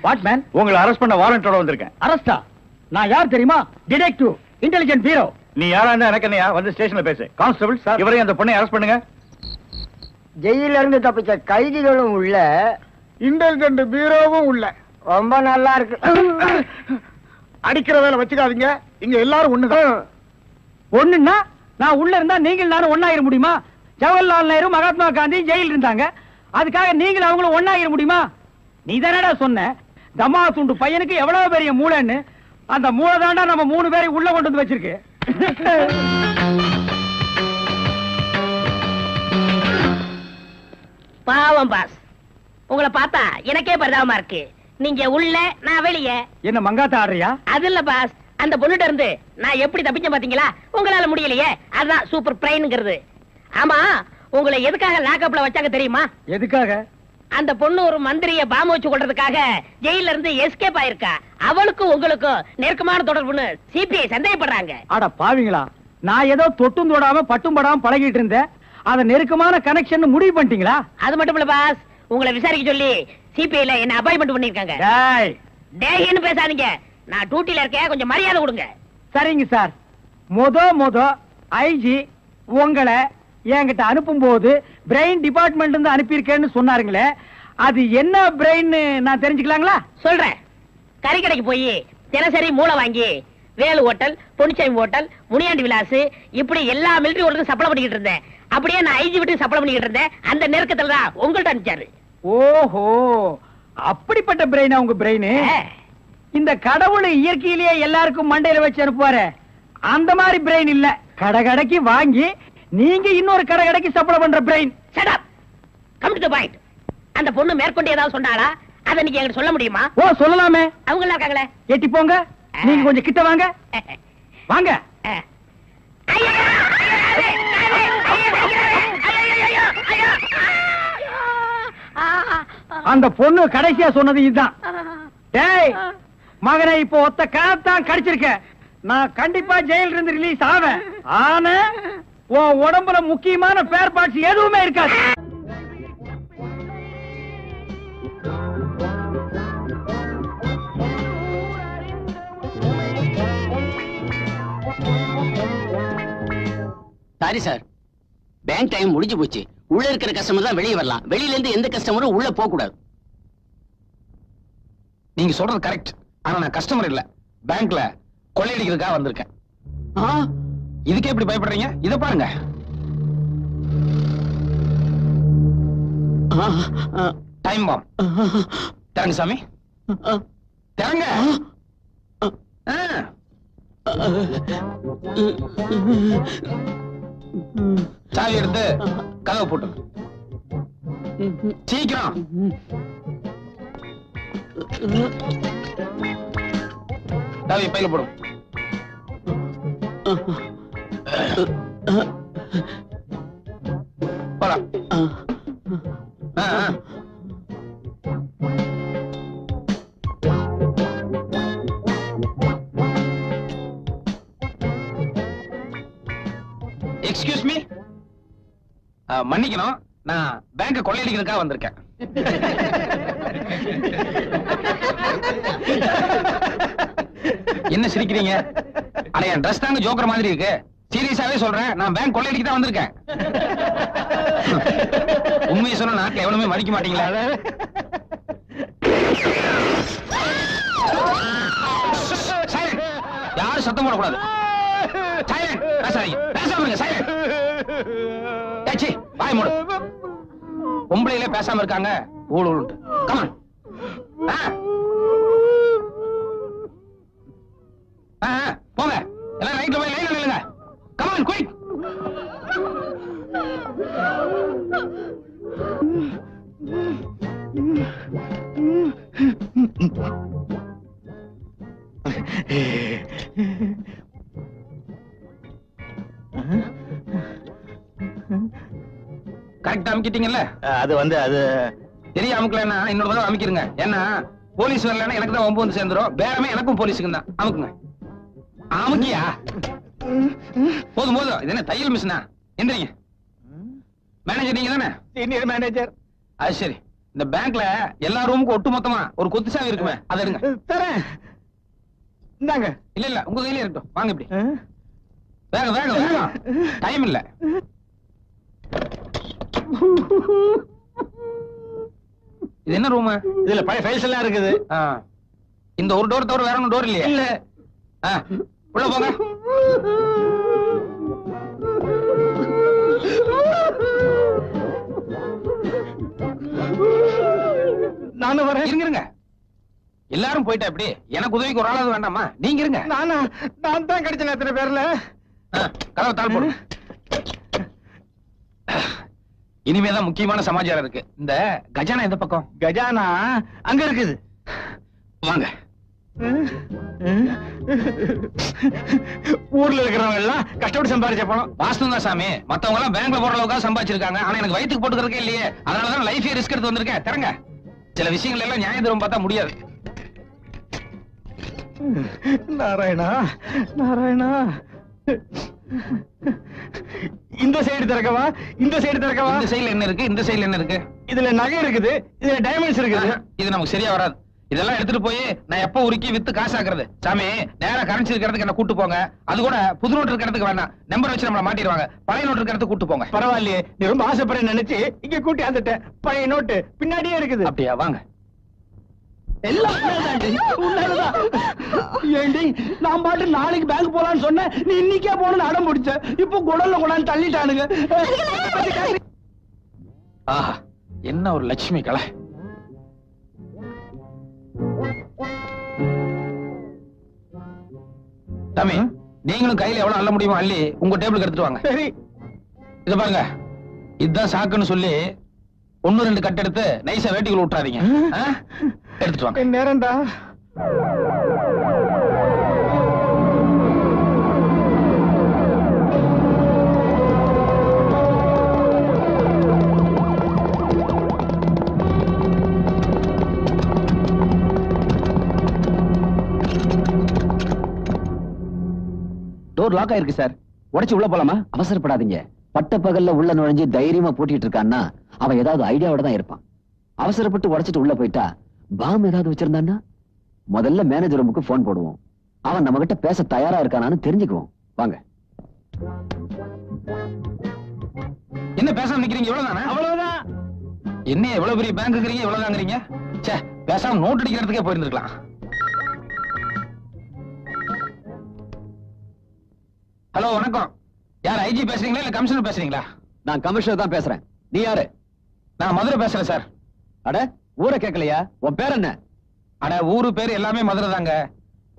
What man? உங்களை அரெஸ்ட் பண்ண வாரண்டோட வந்திருக்கேன். அரெஸ்டா? நான் யார் தெரியுமா? Detective, intelligent bureau. நீ யாரா இருந்தா எனக்கு என்னையா? வந்து ஸ்டேஷன்ல பேசு. கான்ஸ்டபிள் சார், இவரையும் அந்த பொண்ணை அரெஸ்ட் பண்ணுங்க. ஜெயில இருந்து தப்பிச்ச கைதிகளும் உள்ள, இன்டெலிஜென்ட் பீரோவும் உள்ள. ரொம்ப நல்லா இருக்கு. அடிக்கிற வேலை வச்சுக்காதீங்க. இங்க எல்லாரும் ஒண்ணுதான். ஒண்ணுன்னா நான் உள்ள இருந்தா நீங்கள் நானும் ஒண்ணாயிர முடியுமா? ஜவஹர்லால் நேரு, மகாத்மா காந்தி ஜெயில இருந்தாங்க. அதுக்காக நீங்களும் அவங்களும் ஒண்ணாயிர முடியுமா? நீ தானடா சொன்ன தமா துண்டு பையனுக்கு எவ்வளவு பெரிய மூளைன்னு. அந்த மூளை தாண்டா நம்ம 3 பேரை உள்ள கொண்டு வந்து வச்சிருக்கு. பாவம் பாஸ், உங்களை பார்த்தா எனக்கே பரிதாபமா இருக்கு. நீங்க உள்ள, நான் வெளியே. என்ன மங்காத்த ஆடுறியா? அது இல்ல பாஸ், அந்த பொண்ணுட்ட இருந்து நான் எப்படி தப்பிச்சேன் பாத்தீங்களா? உங்களால முடியலையே, அதான் சூப்பர் பிரைன்ங்கிறது. ஆமா, உங்களை எதுக்காக லாக்அப்ல வச்சாங்க தெரியுமா? எதுக்காக? அந்த பொண்ணு ஒரு மந்திரிய பாம்பு வச்சு கொள்றதுக்காக ஜெயில இருந்து எஸ்கேப் ஆயிருக்கா. அவளுக்கும் உங்களுக்கும் நெருக்கமான தொடர்புன்னு சிபிஐ சந்தேகப்படுறாங்க. அட பாவிங்களா, நான் ஏதோ தொட்டும் தொடாம பட்டும் படாம பழகிட்டு இருந்தேன். அத நெருக்கமான கனெக்ஷன் முடிவு பண்ணிட்டீங்களா? அது மட்டும் இல்ல பாஸ், உங்களை விசாரிக்க சொல்லி சிபிஐல என்ன அப்பாயின்மெண்ட் பண்ணிருக்காங்க. டேய்னு பேசாதீங்க, நான் டியூட்டில இருக்கேன், கொஞ்சம் மரியாதை கொடுங்க. சரிங்க சார். மொத ஐஜி உங்களை என்கிட்ட அனுப்பும் போது பிரெயின் டிபார்ட்மெண்ட் இருந்து அனுப்பியிருக்கேன்னு சொன்னாருங்களே, அது என்ன பிரெயின் நான் தெரிஞ்சுக்கலாங்களா? சொல்றேன். கறிக்கடைக்கு போய் தினசரி மூளை வாங்கி வேலு ஹோட்டல், பொன்னிச்சாமி ஹோட்டல், முனியாண்டி விலாஸ் இப்படி எல்லா மிலிட்டரி ஹோட்டலுக்கும் சப்ளை பண்ணிக்கிட்டு இருந்தேன். அப்படியே நான் ஐஜி விட்டு சப்ளை பண்ணிக்கிட்டு இருந்தேன். அந்த நெருக்கத்துல தான் உங்கள்ட்ட அனுப்பிச்சாரு. ஓஹோ, அப்படிப்பட்ட பிரெயினா உங்க பிரெயின்? இந்த கடவுள் இயற்கையிலேயே எல்லாருக்கும் மண்டையில வச்சு அனுப்புவாரு, அந்த மாதிரி பிரெயின் இல்ல. கடகடைக்கு வாங்கி நீங்க இன்னொரு கடகடைக்கு சப்ளை பண்ற brain. Shut up, come to the point. அந்த பொண்ணு மேற்கொண்டு ஏதாவது சொன்னாளா? அத நீங்க என்கிட்ட சொல்ல முடியுமா? ஓ, சொல்லலாமே. அவங்க எல்லாம் இருக்காங்களே. எட்டி போங்க, நீங்க கொஞ்சம் கிட்ட வாங்க. வாங்க. அந்த பொண்ணு கடைசியா சொன்னது இதுதான். டேய் மகனை, இப்போ ஒத்த காத்தான் கடிச்சிருக்க. நான் கண்டிப்பா ஜெயில இருந்து ரிலீஸ் ஆவேன். ஆனா உன் உடம்புல முக்கியமான பேர் பார்ட்ஸ் எதுவுமே இருக்காது. சாரி சார், பேங்க் டைம் முடிஞ்சு போச்சு. உள்ள இருக்கிற கஸ்டமர் தான் வெளியே வரலாம், வெளியில இருந்து எந்த கஸ்டமரும் உள்ள போக கூடாது. நீங்க சொல்றது கரெக்ட். ஆனா நான் கஸ்டமர் இல்ல, பேங்க்ல கொள்ளையடிக்கிறதுக்காக வந்திருக்கேன். இதுக்கே எப்படி பயப்படுறீங்க? இத பாருங்க. Time bomb. தரங்க சாமி, தரங்க. சாவி எடுத்து கதவை போட்டு சீக்கிரம். சாவி பையில போடும். போலாம். எக்ஸ்கியூஸ் மீ, மன்னிக்கணும், நான் பேங்க கொள்ளையடிக்கிறதுக்காக வந்திருக்கேன். என்ன சிரிக்கிறீங்க? அட, என் ட்ரெஸ் தாங்க ஜோக்கர் மாதிரி இருக்கு. சீரியஸாவே சொல்றேன், நான் பேங்க் கொள்ளையடிக்க தான் வந்திருக்கேன். உண்மையை சொன்ன நாட்டுல எவனுமே மதிக்க மாட்டீங்களா? யாரும் சத்தம் போடக்கூடாது. வாய் மூடு. பொம்பளையிலே பேசாம இருக்காங்க. ஊழல் கமான். போங்க எல்லாம் ரைட்ல போய் லைன்ல நில்லுங்க. Come on quick. கரெக்டா அமுக்கிட்டீங்கல்ல? அது தெரிய அமுக்கலன்னா இன்னொரு தடவை அமுக்கிருங்க. ஏன்னா போலீஸ் வரலன்னா எனக்கு தான் 9 வந்து சேர்ந்துரும். பேரமே எனக்கும் போலீஸுக்கு தான். அமுக்குங்க. அமுக்கியா? போதும் போதும். இது என்ன தையல் மிஷினா? எந்திரிங்க. மேனேஜர் நீங்க தானே? Senior manager. அது சரி. இந்த பேங்க்ல எல்லா ரூமுக்கும் ஒட்டு மொத்தமா ஒரு கொத்து சாவி இருக்குமே, அதை எடுங்க. தரேன். இந்தாங்க. இல்ல இல்ல, உங்க கையில இருக்கட்டும். வாங்க இப்படி. வேகம் வேகம் வேகம், டைம் இல்ல. இது என்ன ரூம்? இதுல பழைய ஃபைல்ஸ் எல்லாம் இருக்குது. இந்த ஒரு டோர் தவிர வேற ஒன்னும் டோர் இல்லையா? இல்ல. உள்ள போங்க. நானும் வரேன். இருங்க. எல்லாரும் போயிட்டா எப்படி? எனக்கு உதவிக்கு ஒரு ஆளாவது வேண்டாமா? நீங்க இருங்க. நான் தான் கிடைச்சேன் எத்தனை பேர்ல. கதவை தாழ் போடு. இனிமேதான் முக்கியமான சமாச்சாரம் இருக்கு. இந்த கஜானா எந்த பக்கம்? கஜானா அங்க இருக்குது. வாங்க. ஊர்ல இருக்கிறவங்க எல்லாம் கஷ்டப்பட்டு சம்பாதிச்ச பணம். வாஸ்தவம் தான் சாமி. மத்தவங்க எல்லாம் பேங்க்ல போற அளவுக்கு சம்பாதிச்சிருக்காங்க. ஆனா எனக்கு வயிற்றுக்கு போட்டுக்கிறதுக்கே இல்லையே. அதனாலதான் லைஃபே ரிஸ்க் எடுத்து வந்திருக்கேன். தரங்க. சில விஷயங்கள் எல்லாம் நியாய தர்மம் பார்த்தா முடியாது. நாராயணா நாராயணா. இந்த சைடு திறக்கவா இந்த சைடு திறக்கவா? இந்த சைடுல என்ன இருக்கு? இந்த சைடுல என்ன இருக்கு? இதுல நகை இருக்குது, இதுல டைமண்ட்ஸ் இருக்குது. இது நமக்கு சரியா வராது. இதெல்லாம் எடுத்துட்டு போய் நான் எப்ப உருக்கி வித்து காசாக்குறது? சாமி, நேரா கரன்சி இருக்கிறதுக்கு என்ன கூட்டு போங்க. அது கூட புது நோட்டு இருக்கிறதுக்கு வேணாம். நம்பர் வச்சு நம்மள மாட்டிடுவாங்க. பழைய நோட்டு இருக்கிறதுக்கு கூட்டு போங்க. பரவாயில்லையே, நீ ரொம்ப ஆசைப்படுற நினைச்சு இங்க கூட்டி வந்துட்டேன். பழைய நோட்டு பின்னாடியே இருக்குது. அப்படியா? வாங்க. எல்லாம் உண்மைதான். ஏண்டி நான் பாட்டு நாளைக்கு பேங்க் போலான்னு சொன்னேன், நீ இன்னைக்கே போகணும்னு அடம் பிடிச்ச. இப்போ குடல்ல கொண்டாந்து தள்ளிட்டானுங்க. ஆஹா, என்ன ஒரு லட்சுமி கலை. சாமி, நீங்களும் கையில எவ்வளவு அள்ள முடியுமோ அள்ளி உங்க டேபிளுக்கு எடுத்துட்டு வாங்க. சரி. இத பாருங்க, இதுதான் சாக்குன்னு சொல்லி 1-2 கட் எடுத்து நைஸா வேட்டிக்குள்ள விட்டுறாதீங்க. எடுத்துட்டு வாங்க. நேரம்டா. டோர் லாக் ஆயிருக்கு சார். உடைச்சு உள்ள போலாமா? அவசரப்படாதீங்க. பட்ட பகல்ல உள்ள நுழைஞ்சு தைரியமா பூட்டிட்டு இருக்கான்னா அவன் ஏதாவது ஐடியாவோட தான் இருப்பான். அவசரப்பட்டு உடைச்சிட்டு உள்ள போயிட்டா பாம் ஏதாவது வச்சிருந்தான்னா முதல்ல மேனேஜர் ரூமுக்கு போன் போடுவோம். அவன் நம்ம கிட்ட பேச தயாரா இருக்கானான்னு தெரிஞ்சுக்குவோம். வாங்க. என்ன பேசாம நிக்கிறீங்க? இவ்வளவுதானே? அவ்வளவுதான். என்ன எவ்வளவு பெரிய பேங்க் இருக்கிறீங்க, இவ்வளவுதாங்கிறீங்க? சே, பேசாம நோட் அடிக்கிறதுக்கே போயிருந்திருக்கலாம். ஹலோ, வணக்கம். யார், ஐஜி பேசுறீங்களா இல்ல கமிஷனர் பேசுறீங்களா? நான் கமிஷனர் தான் பேசுறேன். நீ யாரு? நான் மதுரை பேசுறேன் சார். அட, ஊரை கேட்கலையா? உன் பேர் என்ன? அட, ஊரு பேர் எல்லாமே மதுரை தாங்க.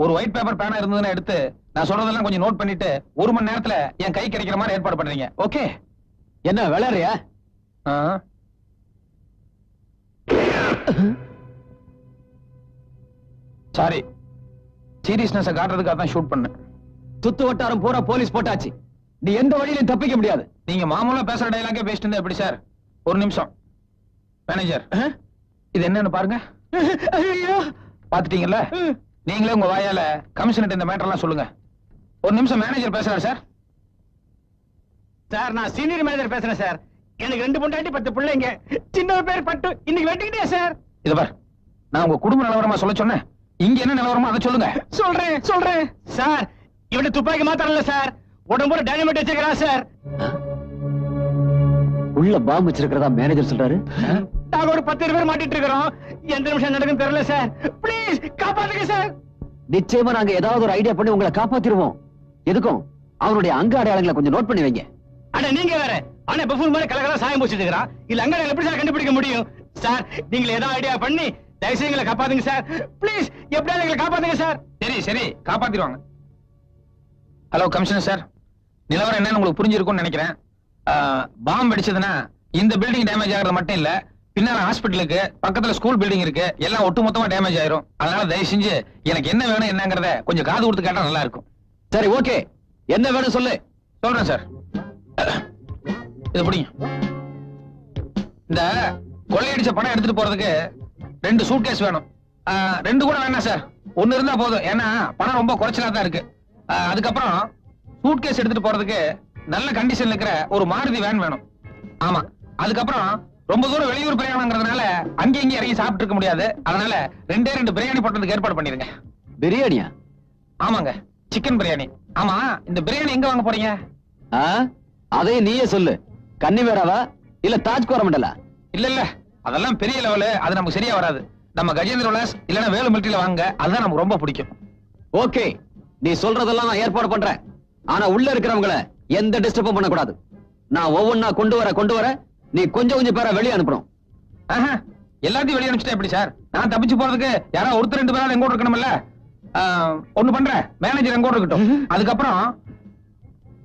ஒரு ஒயிட் பேப்பர் பேனா இருந்ததுன்னா எடுத்து நான் சொல்றதெல்லாம் கொஞ்சம் நோட் பண்ணிட்டு 1 மணி நேரத்துல என் கை கிடைக்கிற மாதிரி ஏற்பாடு பண்றீங்க. ஓகே? என்ன விளையாடுறியா? சாரி, சீரியஸ்னஸ் காட்டுறதுக்காக தான் ஷூட் பண்ணேன். சுத்து வட்டாரம் பூரா போலீஸ் போட்டாச்சு. நீ எந்த வழியிலும் தப்பிக்க முடியாது. நீங்க மாமூலா பேசுற டயலாக்கே பேசிட்டு இருந்தா எப்படி சார்? ஒரு நிமிஷம். மேனேஜர், இது என்னன்னு பாருங்க. பாத்துட்டீங்கல்ல? நீங்களே உங்க வாயால கமிஷனர் இந்த மேட்டர் எல்லாம் சொல்லுங்க. ஒரு நிமிஷம், மேனேஜர் பேசுறாரு சார். சார், நான் சீனியர் மேனேஜர் பேசுறேன் சார். எனக்கு 2 பொண்டாட்டி 10 பிள்ளைங்க. சின்ன பேர் பட்டு இன்னைக்கு வெட்டிக்கிட்டே சார். இது பார், நான் உங்க குடும்ப நிலவரமா சொல்ல சொன்னேன். இங்க என்ன நிலவரமா அதை சொல்லுங்க. சொல்றேன் சார். இவனை துப்பாக்கி மாத்திரம் இல்ல சார், உடம்புல டைனமைட் வச்சிருக்கிறான் சார். உள்ள பாம்பு வச்சிருக்கிறதா மேனேஜர் சொல்றாரு. நாங்க ஒரு 10 பேர் மாட்டிட்டு இருக்கிறோம். எந்த நிமிஷம் நடக்கும் தெரியல சார். ப்ளீஸ் காப்பாத்துங்க சார். நிச்சயமா நாங்க ஏதாவது ஒரு ஐடியா பண்ணி உங்களை காப்பாத்திடுவோம். எதுக்கும் அவனுடைய அங்க அடையாளங்களை கொஞ்சம் நோட் பண்ணி வைங்க. அட, நீங்க வேற. ஆனா பஃபூன் மாதிரி கலகலா சாயம் பூசிட்டு இருக்கிறான். இல்ல அங்க எப்படி சார் கண்டுபிடிக்க முடியும்? சார், நீங்க ஏதாவது ஐடியா பண்ணி தயவுசெய்து எங்களை காப்பாத்துங்க சார். ப்ளீஸ், எப்படியாவது எங்களை காப்பாத்துங்க சார். சரி, காப்பாத்திடுவாங்க. ஹலோ கமிஷனர் சார், நிலவரம் என்னன்னு உங்களுக்கு புரிஞ்சிருக்கும்னு நினைக்கிறேன். பாம்பு வெடிச்சதுன்னா இந்த பில்டிங் டேமேஜ் ஆகிறது மட்டும் இல்ல, பின்னால ஹாஸ்பிட்டலுக்கு பக்கத்துல ஸ்கூல் பில்டிங் இருக்கு, எல்லாம் ஒட்டுமொத்தமா டேமேஜ் ஆயிரும். அதனால தயவு செஞ்சு எனக்கு என்ன வேணும் என்னங்கறத கொஞ்சம் காது கொடுத்து கேட்டா நல்லா இருக்கும். சரி, ஓகே. என்ன வேணும் சொல்லு. சொல்றேன் சார். இது பிடிங்க. இந்த கொள்ளையடிச்ச பணம் எடுத்துட்டு போறதுக்கு 2 சூட்கேஸ் வேணும். 2 கூட வேணாம் சார், 1 இருந்தா போதும். ஏன்னா பணம் ரொம்ப குறைச்சலா தான் இருக்கு. அதுக்கப்புறம் சூட்கேஸ் எடுத்துட்டு போறதுக்கு நல்ல கண்டிஷன்ல இருக்கிற ஒரு மாருதி வேன் வேணும். ஆமா. அதுக்கப்புறம் ரொம்ப தூரம் வெளியூர் பிரயாணம்ங்கிறதுனால அங்கேயும் இங்கே இறங்கி சாப்பிட்டு இருக்க முடியாது. அதனால 2 பிரியாணி போட்டதுக்கு ஏற்பாடு பண்ணிருங்க. பிரியாணியா? ஆமாங்க, சிக்கன் பிரியாணி. ஆமா, இந்த பிரியாணி எங்க வாங்க போறீங்க? அதையும் நீயே சொல்லு. கன்னிவேராவா இல்ல தாஜ் கோரமண்டலா? இல்ல, அதெல்லாம் பெரிய லெவலு, அது நமக்கு சரியா வராது. நம்ம கஜேந்திர விலாஸ் இல்லனா வேலு மிலிட்டரியில வாங்க, அதுதான் நமக்கு ரொம்ப பிடிக்கும். ஓகே, நீ சொல்றதெல்லாம் நான் ஏற்பாடு பண்றேன். ஆனா உள்ள இருக்கிறவங்கள எந்த டிஸ்டர்பும் பண்ண கூடாது. நான் ஒவ்வொன்னா கொண்டு வர நீ கொஞ்சம் பேரை வெளியே அனுப்பணும். எல்லாத்தையும் வெளியே அனுப்பிச்சிட்டா எப்படி சார்? நான் தப்பிச்சு போறதுக்கு யாராவது 1-2 பேராவது எங்கூட இருக்கணும்ல. ஒண்ணு பண்ற, மேனேஜர் எங்கூட இருக்கட்டும். அதுக்கப்புறம்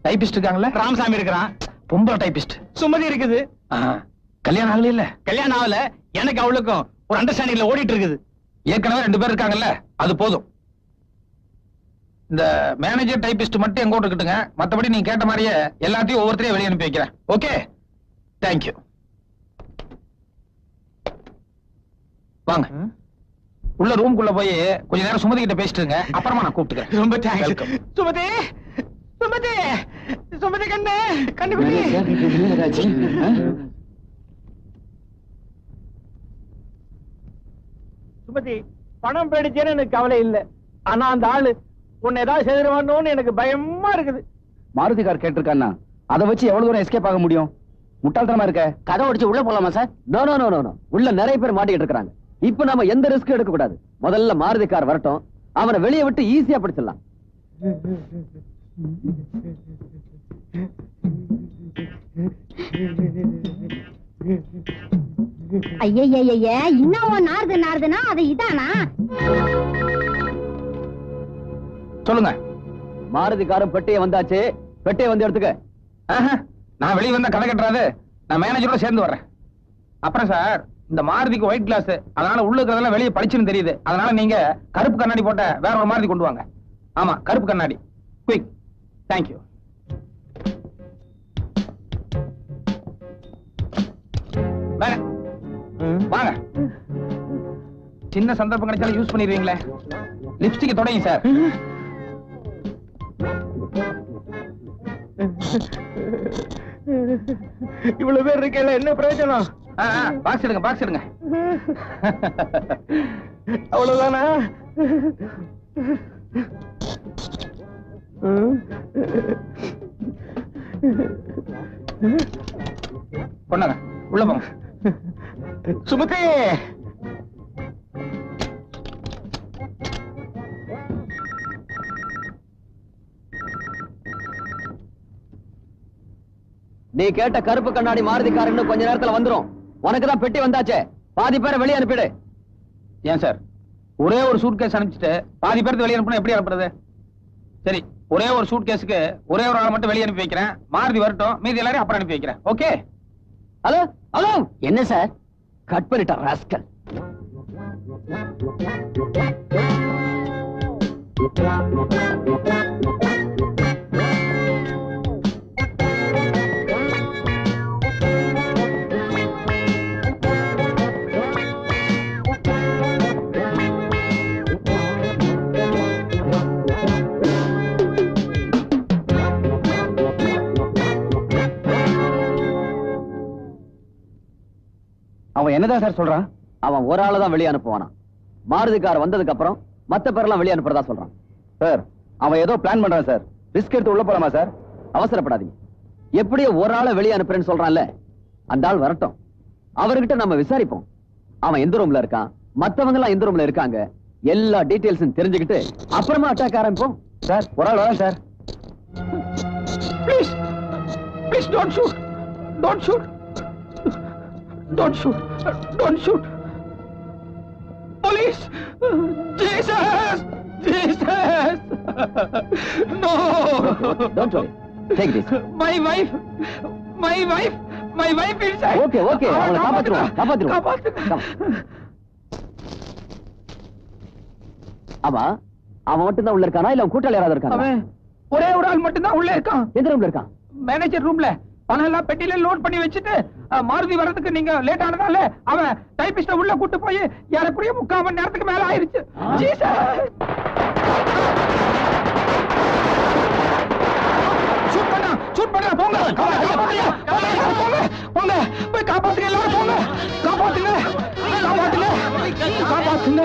டைபிஸ்ட் இருக்காங்கல்ல, ராமசாமி இருக்கிறான். பொம்பளை டைபிஸ்ட் சுமதி இருக்குது. கல்யாணம் ஆகல இல்ல? கல்யாணம் ஆகல. எனக்கு அவளுக்கும் ஒரு அண்டர்ஸ்டாண்டிங்ல ஓடிட்டு இருக்குது. ஏற்கனவே 2 பேர் இருக்காங்கல்ல, அது போதும். இந்த மேனேஜர் டைபிஸ்ட் மட்டும் எங்க இருக்கட்டுங்க. மத்தபடி நீங்க கேட்ட மாதிரியே எல்லாத்தையும் ஒவ்வொருத்தரையும் வெளியே அனுப்பி வைக்கிறேன். Okay, thank you. வாங்க, உள்ள ரூம்குள்ள போய் கொஞ்ச நேரம் சுமதி கிட்ட பேசிட்டுங்க. அப்புறமா நான் கூப்பிட்டுக்கிறேன். ரொம்ப தேங்க்ஸ். சுமதி, சுமதி, சுமதி கண்ணு, கண்ணுக்குட்டி. சுமதி, பணம் போயிடுச்சேன்னு எனக்கு கவலை இல்ல. ஆனா அந்த ஆளு உன்னை ஏதாவது செய்திருவானோன்னு எனக்கு பயமா இருக்குது. மாருதி கார் கேட்டிருக்கான்னா அதை வச்சு எவ்வளவு தூரம் எஸ்கேப் ஆக முடியும்? முட்டாள்தனமா இருக்க. கதை உடைச்சு உள்ள போலாமா sir? No no no no no. உள்ள நிறைய பேர் மாட்டிக்கிட்டு இருக்காங்க. இப்ப நாம எந்த ரிஸ்க் எடுக்க கூடாது. முதல்ல மாருதி கார் வரட்டும், அவனை வெளியே விட்டு ஈஸியா பிடிச்சிடலாம். ஐயய்ய, இன்னும் நாருதுன்னா அது இதானா? சொல்லுங்க. மாருதி காரும் பெட்டியை வந்தாச்சு. பெட்டியை வந்து எடுத்துக்க. நான் வெளியே வந்தா கதை கட்டுறாது. நான் மேனேஜரோட சேர்ந்து வர்றேன். அப்புறம் சார், இந்த மாருதிக்கு ஒயிட் கிளாஸ், அதனால உள்ள இருக்கிறதெல்லாம் வெளியே பளிச்சுன்னு தெரியுது. அதனால நீங்க கருப்பு கண்ணாடி போட்ட வேற ஒரு மாருதி கொண்டு வாங்க. ஆமா, கருப்பு கண்ணாடி. குயிக். தேங்க்யூ. வாங்க. சின்ன சந்தர்ப்பம் கிடைச்சாலும் யூஸ் பண்ணிடுவீங்களே. லிப்ஸ்டிக் தொடங்கி சார். இவ்வளவு பேர் இருக்கல, என்ன பிரயோஜனம்? பாக்ஸ் எடுங்க, பாக்ஸ் எடுங்க. அவ்வளவுதானா? கொண்டாங்க, உள்ள போங்க. சுமதி, நீ கேட்ட கருப்பு கண்ணாடி மாருதி கார் இன்னும் கொஞ்ச நேரத்துல வந்துரும். உனக்குதான் பெட்டி வந்தாச்சே, பாதி பேரை வெளியே அனுப்பிடு. ஏன் சார், ஒரே ஒரு சூட் கேஸ் அனுப்பிச்சுட்டு பாதி பேருக்கு வெளியே அனுப்பினா எப்படி அனுப்புறது? சரி, ஒரே ஒரு சூட் கேஸுக்கு ஒரே ஒரு ஆளை மட்டும் வெளியே அனுப்பி வைக்கிறேன். மாருதி வரட்டும், மீதி எல்லாரையும் அப்புறம் அனுப்பி வைக்கிறேன். ஓகே? Hello hello. என்ன சார்? கட் பண்ணிட்ட ராஸ்கல். அவன் என்னதான் சார் சொல்றான்? அவன் ஒரு ஆளை தான் வெளியே அனுப்புவானா. மாருதி கார் வந்ததுக்கு அப்புறம் மத்த பேரெல்லாம் வெளியே அனுப்புறதா சொல்றான். சார், அவன் ஏதோ பிளான் பண்றான் சார். ரிஸ்க் எடுத்து உள்ள போலாமா சார்? அவசரப்படாதீங்க. எப்படியோ ஒரு ஆளை வெளியே அனுப்புறேன்னு சொல்றான்ல, அந்த ஆள் வரட்டும். அவர்கிட்ட நம்ம விசாரிப்போம். அவன் எந்த ரூம்ல இருக்கான், மத்தவங்க எல்லாம் எந்த ரூம்ல இருக்காங்க, எல்லா டீடைல்ஸும் தெரிஞ்சுக்கிட்டு அப்புறமா அட்டாக் ஆரம்பிப்போம். சார், ஒரு ஆள் வரேன் sir. Please, please don't shoot, don't shoot, don't shoot, don't shoot. Police! Jesus! Jesus! No! Don't worry. Take this. My wife! My wife! My wife inside! Okay, okay. அவனை காப்பாத்துருவோம், காப்பாத்துருவோம். காப்பாத்துங்க. ஆமா, அவன் மட்டும் தான் உள்ள இருக்கானா இல்ல அவன் கூட்டாளி யாராவது இருக்கானா? அவன் ஒரே ஒரு ஆள் மட்டும் தான் உள்ள இருக்கான். எந்த ரூம்ல இருக்கான்? மேனேஜர் ரூம்ல. பணம் எல்லாம் பெட்டியில லோட் பண்ணி வச்சுட்டு மாருதி வர்றதுக்கு நீங்க லேட் ஆனதால அவன் டைபிஸ்ட உள்ள கூட்டு போய் யாரையும் 3/4 மணி நேரத்துக்கு மேல ஆயிருச்சு. ஷூட் பண்ணா போங்க, போங்க, போய் காப்பாத்துங்க, எல்லாரும் போங்க, காப்பாத்துங்க, காப்பாத்துங்க, காப்பாத்துங்க.